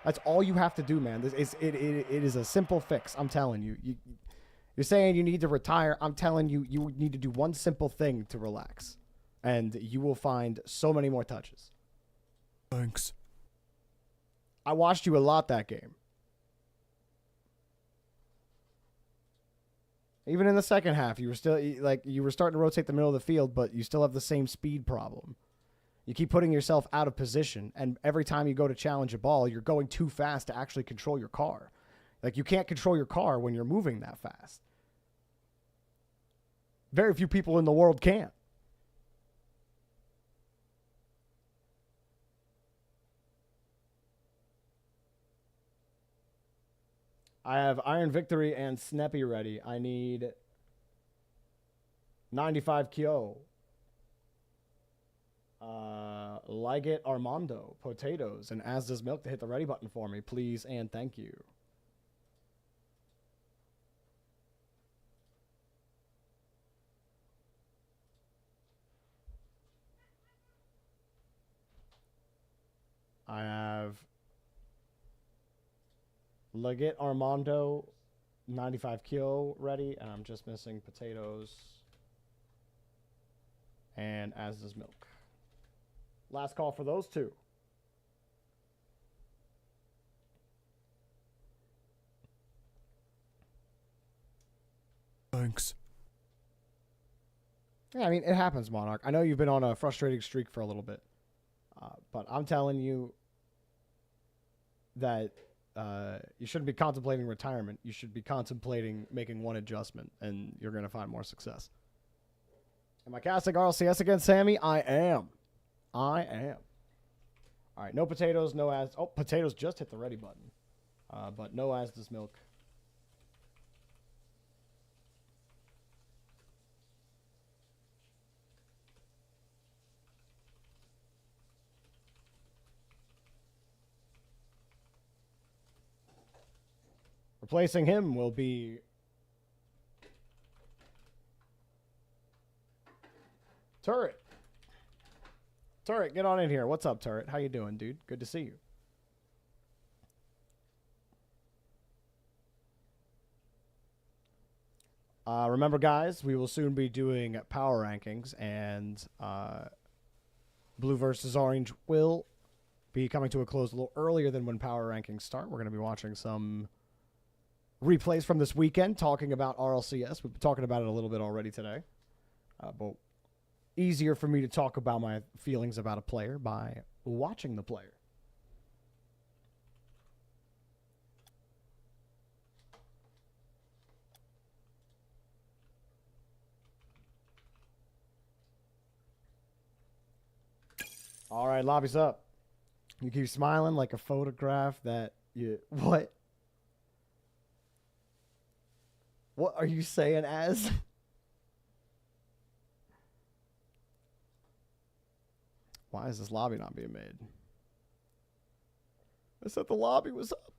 That's all you have to do, man. It is a simple fix. I'm telling you. You're saying you need to retire. I'm telling you, you need to do one simple thing to relax. And you will find so many more touches. Thanks. I watched you a lot that game. Even in the second half, you were still, like, you were starting to rotate the middle of the field, but you still have the same speed problem. You keep putting yourself out of position, and every time you go to challenge a ball, you're going too fast to actually control your car. Like, you can't control your car when you're moving that fast. Very few people in the world can. I have Iron Victory and Snappy ready. I need 95 Kyo. Liget Armando, Potatoes, and As Does Milk to hit the ready button for me, please and thank you. I have Liget Armando, 95 Kyo ready, and I'm just missing Potatoes and As Does Milk. Last call for those two. Thanks. Yeah, I mean, it happens, Monarch. I know you've been on a frustrating streak for a little bit. But I'm telling you that you shouldn't be contemplating retirement. You should be contemplating making one adjustment, and you're going to find more success. Am I casting RLCS against Sammy? I am. All right, no Potatoes, no As... Oh, Potatoes just hit the ready button. But no As Does Milk. Replacing him will be Turret. Turret, get on in here. What's up, Turret? How you doing, dude? Good to see you. Remember, guys, we will soon be doing power rankings, and Blue versus Orange will be coming to a close a little earlier than when power rankings start. We're going to be watching some replays from this weekend, talking about RLCS. We've been talking about it a little bit already today. But easier for me to talk about my feelings about a player by watching the player. All right, lobby's up. You keep smiling like a photograph that you... What? What are you saying, Az? Why is this lobby not being made? I said the lobby was up.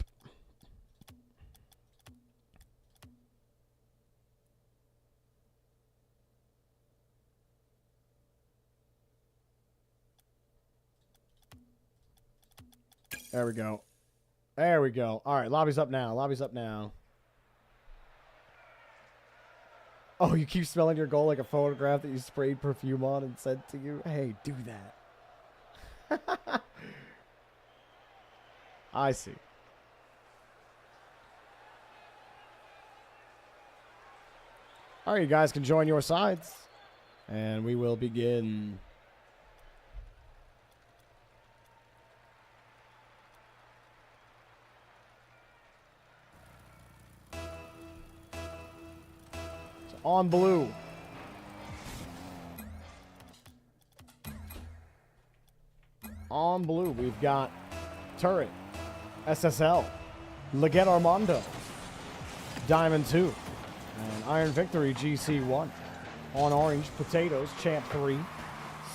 There we go. There we go. All right, lobby's up now. Lobby's up now. Oh, you keep smelling your goal like a photograph that you sprayed perfume on and sent to you? Hey, do that. I see. All right, you guys can join your sides. And we will begin. On blue. On blue, we've got Turret, SSL, Leggett Armando, Diamond 2, and Iron Victory GC1. On orange, Potatoes, Champ 3,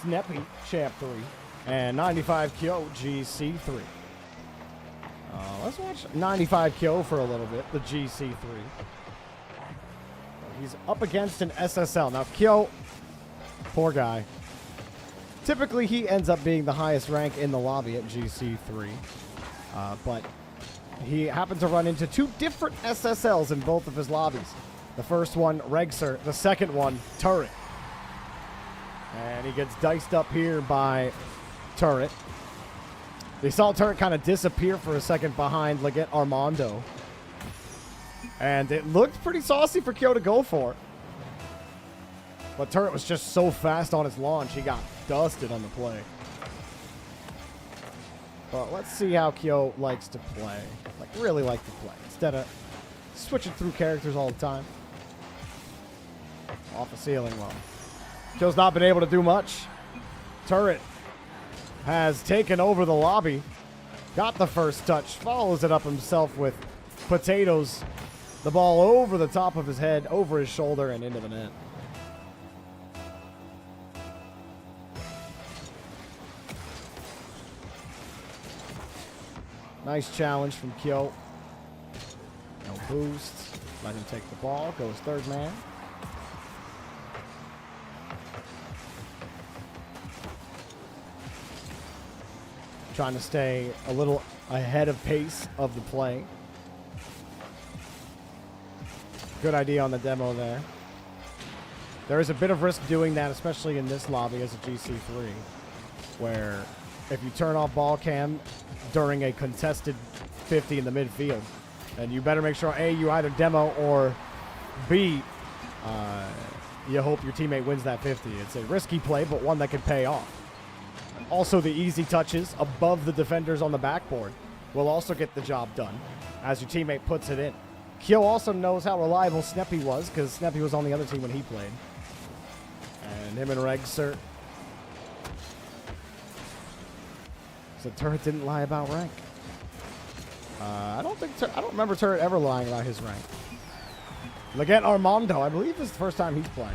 Sneppy, Champ 3, and 95 Kyo GC3. Let's watch 95 Kyo for a little bit, the GC3. He's up against an SSL. Now, Kyo, poor guy. Typically, he ends up being the highest rank in the lobby at GC3. But he happened to run into two different SSLs in both of his lobbies. The first one, Regser. The second one, Turret. And he gets diced up here by Turret. They saw Turret kind of disappear for a second behind Leggett Armando. And it looked pretty saucy for Kyo to go for. But Turret was just so fast on his launch, he got dusted on the play. But let's see how Kyo likes to play. Like, really like to play. Instead of switching through characters all the time. Off the ceiling, well. Kyo's not been able to do much. Turret has taken over the lobby. Got the first touch. Follows it up himself with Potatoes. The ball over the top of his head, over his shoulder, and into the net. Nice challenge from Kyo. No boost. Let him take the ball. Goes third man. Trying to stay a little ahead of pace of the play. Good idea on the demo there. There is a bit of risk doing that, especially in this lobby as a GC3, where if you turn off ball cam during a contested 50 in the midfield, then you better make sure, A, you either demo, or B, you hope your teammate wins that 50. It's a risky play, but one that can pay off. Also, the easy touches above the defenders on the backboard will also get the job done as your teammate puts it in. Kyo also knows how reliable Sneppy was, because Sneppy was on the other team when he played. And him and Regser. So Turret didn't lie about rank. I don't remember Turret ever lying about his rank. Leggett Armando, I believe this is the first time he's playing.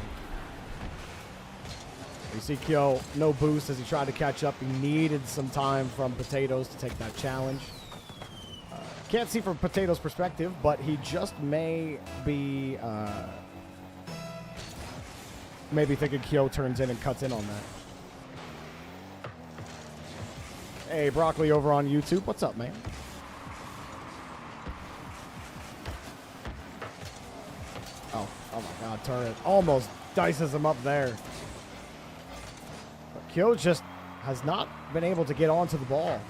You see Kyo, no boost as he tried to catch up. He needed some time from Potatoes to take that challenge. Can't see from Potatoes' perspective, but he just may be maybe thinking Kyo turns in and cuts in on that. Hey, Broccoli over on YouTube. What's up, man? Oh my God, Turret almost dices him up there. But Kyo just has not been able to get onto the ball.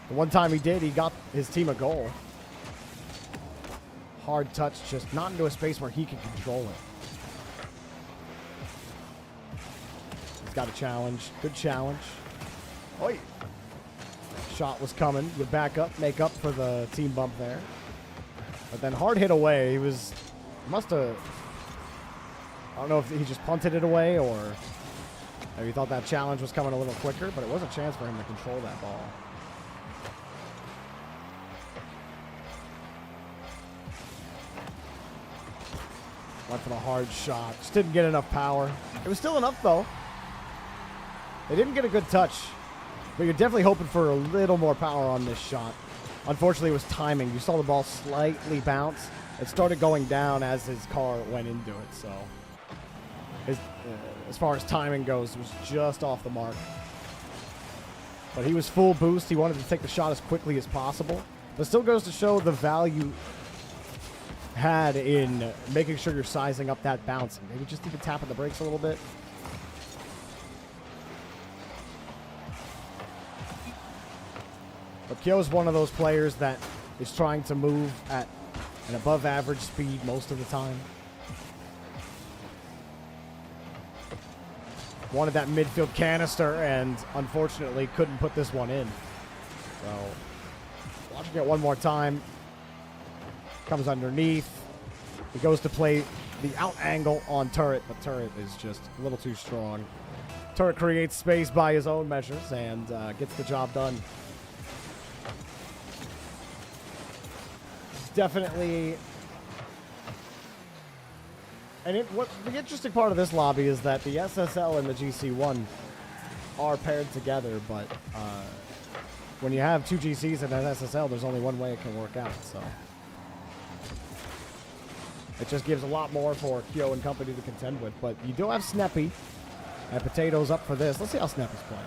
The one time he did, he got his team a goal. Hard touch, just not into a space where he can control it. He's got a challenge. Good challenge. Oi! Shot was coming. You back up, make up for the team bump there. But then hard hit away. He must have, I don't know if he just punted it away or Maybe he thought that challenge was coming a little quicker, but it was a chance for him to control that ball. Went for the hard shot. Just didn't get enough power. It was still enough, though. They didn't get a good touch. But you're definitely hoping for a little more power on this shot. Unfortunately, it was timing. You saw the ball slightly bounce. It started going down as his car went into it, so... as far as timing goes, it was just off the mark. But he was full boost. He wanted to take the shot as quickly as possible. But still goes to show the value had in making sure you're sizing up that bounce. And maybe just even tapping the brakes a little bit. But Kyo is one of those players that is trying to move at an above average speed most of the time. Wanted that midfield canister and unfortunately couldn't put this one in. So, watching it one more time. Comes underneath. He goes to play the out angle on Turret, but Turret is just a little too strong. Turret creates space by his own measures and gets the job done. Definitely. And what the interesting part of this lobby is that the SSL and the GC1 are paired together, but when you have two GCs and an SSL, there's only one way it can work out, so. It just gives a lot more for Kyo and company to contend with, but you do have Sneppy and Potatoes up for this. Let's see how Sneppy's playing.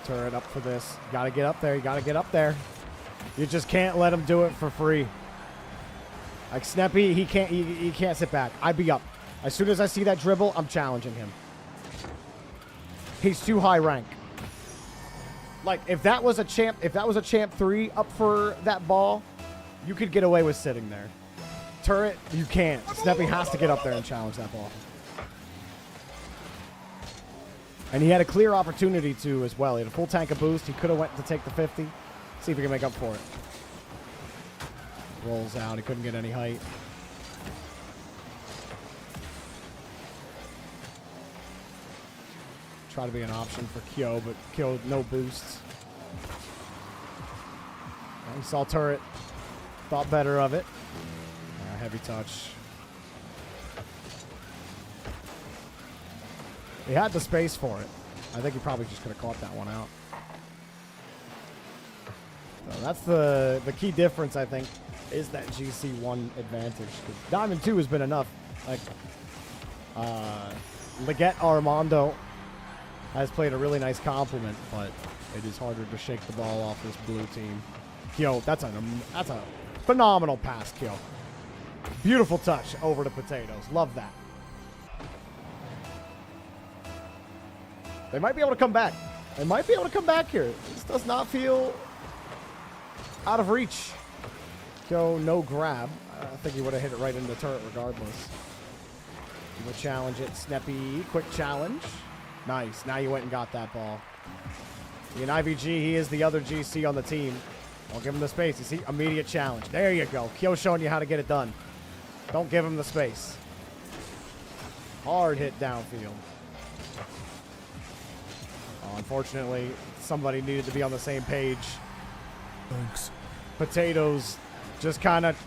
Turret up for this. You gotta get up there, you gotta get up there. You just can't let him do it for free. Like Sneppy, he can't sit back. I'd be up. As soon as I see that dribble, I'm challenging him. He's too high rank. Like if that was a champ 3 up for that ball, you could get away with sitting there. Turret, you can't. Sneppy has to get up there and challenge that ball. And he had a clear opportunity to as well. He had a full tank of boost. He could have went to take the 50. See if he can make up for it. Rolls out. He couldn't get any height. Try to be an option for Kyo, but Kyo no boosts. He saw Turret. Thought better of it. Heavy touch. He had the space for it. I think he probably just could have caught that one out. So that's the key difference, I think, is that GC1 advantage. Diamond 2 has been enough. Like, Leggett Armando has played a really nice compliment, but it is harder to shake the ball off this blue team. Kyo, that's a phenomenal pass, Kyo. Beautiful touch over to Potatoes. Love that. They might be able to come back. They might be able to come back here. This does not feel out of reach. Kyo, no grab. I think he would have hit it right into the turret regardless. He would challenge it. Sneppy, quick challenge. Nice. Now you went and got that ball. In IVG, he is the other GC on the team. Don't give him the space. You see? Immediate challenge. There you go. Kyo showing you how to get it done. Don't give him the space. Hard hit downfield. Oh, unfortunately, somebody needed to be on the same page. Thanks. Potatoes just kind of...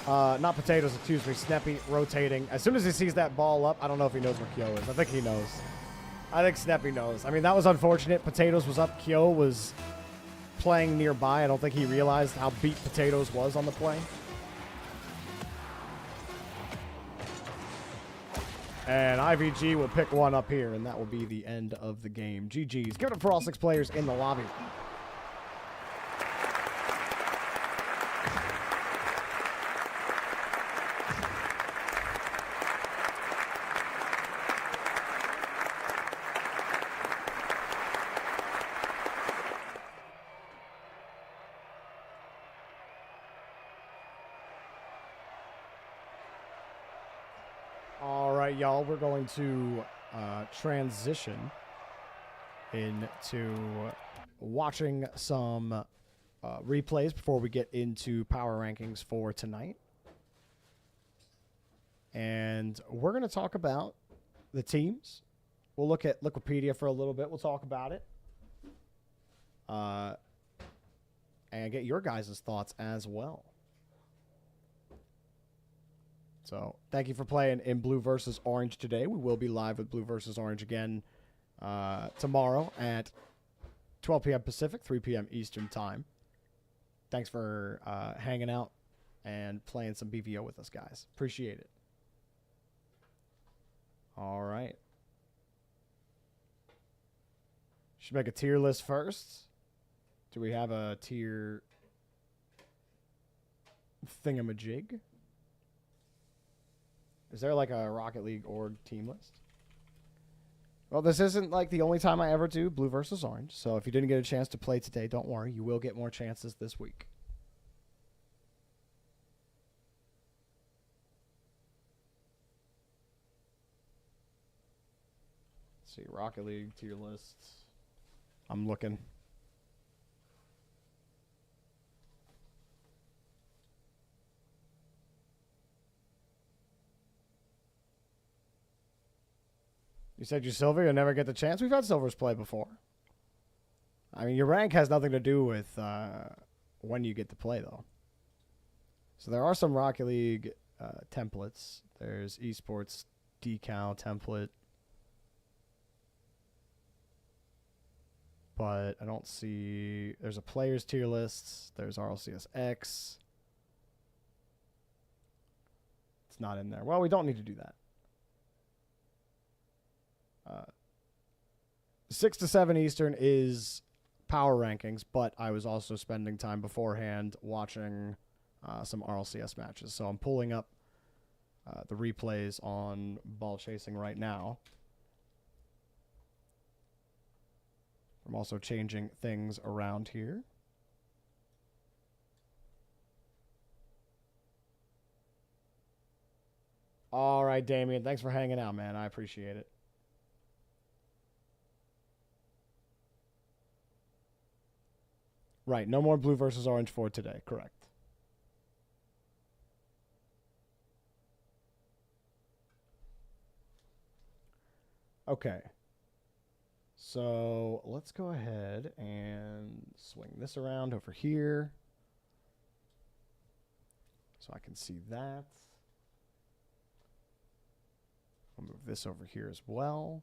not Potatoes, excuse me. Sneppy rotating. As soon as he sees that ball up, I don't know if he knows where Kyo is. I think he knows. I think Sneppy knows. I mean, that was unfortunate. Potatoes was up. Kyo was playing nearby. I don't think he realized how beat Potatoes was on the play. And IVG will pick one up here, and that will be the end of the game. GG's. Give it up for all 6 players in the lobby. Y'all, we're going to transition into watching some replays before we get into power rankings for tonight. And we're going to talk about the teams. We'll look at Wikipedia for a little bit. We'll talk about it. And get your guys' thoughts as well. So, thank you for playing in Blue versus Orange today. We will be live with Blue versus Orange again tomorrow at 12 p.m. Pacific, 3 p.m. Eastern Time. Thanks for hanging out and playing some BVO with us, guys. Appreciate it. All right. Should make a tier list first. Do we have a tier thingamajig? Is there like a Rocket League org team list? Well, this isn't like the only time I ever do Blue versus Orange. So if you didn't get a chance to play today, don't worry. You will get more chances this week. Let's see, Rocket League tier lists. I'm looking. You said you're silver, you'll never get the chance. We've had silvers play before. I mean, your rank has nothing to do with when you get to play, though. So there are some Rocket League templates. There's esports decal template. But I don't see... There's a players tier list. There's RLCS X. It's not in there. Well, we don't need to do that. 6 to 7 Eastern is power rankings, but I was also spending time beforehand watching some RLCS matches. So I'm pulling up the replays on ball chasing right now. I'm also changing things around here. All right, Damien, thanks for hanging out, man. I appreciate it. Right, no more Blue versus Orange for today, correct. Okay. So let's go ahead and swing this around over here so I can see that. I'll move this over here as well.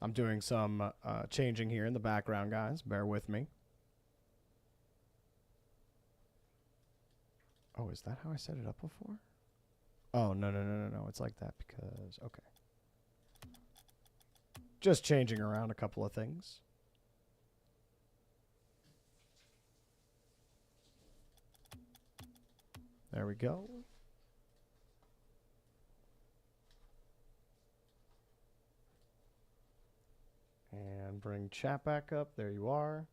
I'm doing some changing here in the background, guys. Bear with me. Oh, is that how I set it up before? Oh, no. It's like that because, okay. Just changing around a couple of things. There we go. And bring chat back up. There you are.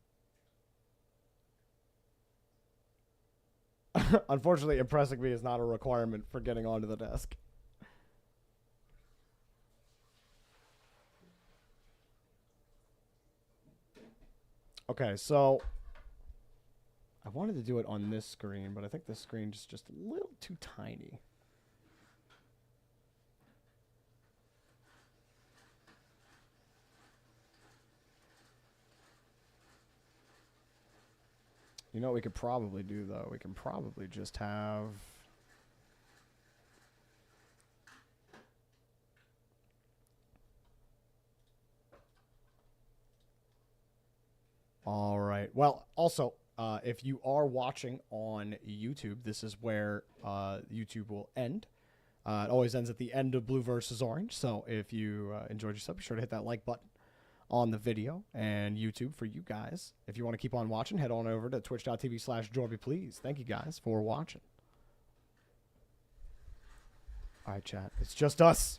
Unfortunately, impressing me is not a requirement for getting onto the desk. Okay, so I wanted to do it on this screen, but I think this screen is just a little too tiny. You know what we could probably do, though? We can probably just have... All right. Well, also, if you are watching on YouTube, this is where YouTube will end. It always ends at the end of Blue versus Orange. So if you enjoyed yourself, be sure to hit that like button on the video and YouTube for you guys. If you want to keep on watching, head on over to twitch.tv/JorbyPls. Thank you guys for watching. All right, chat. It's just us.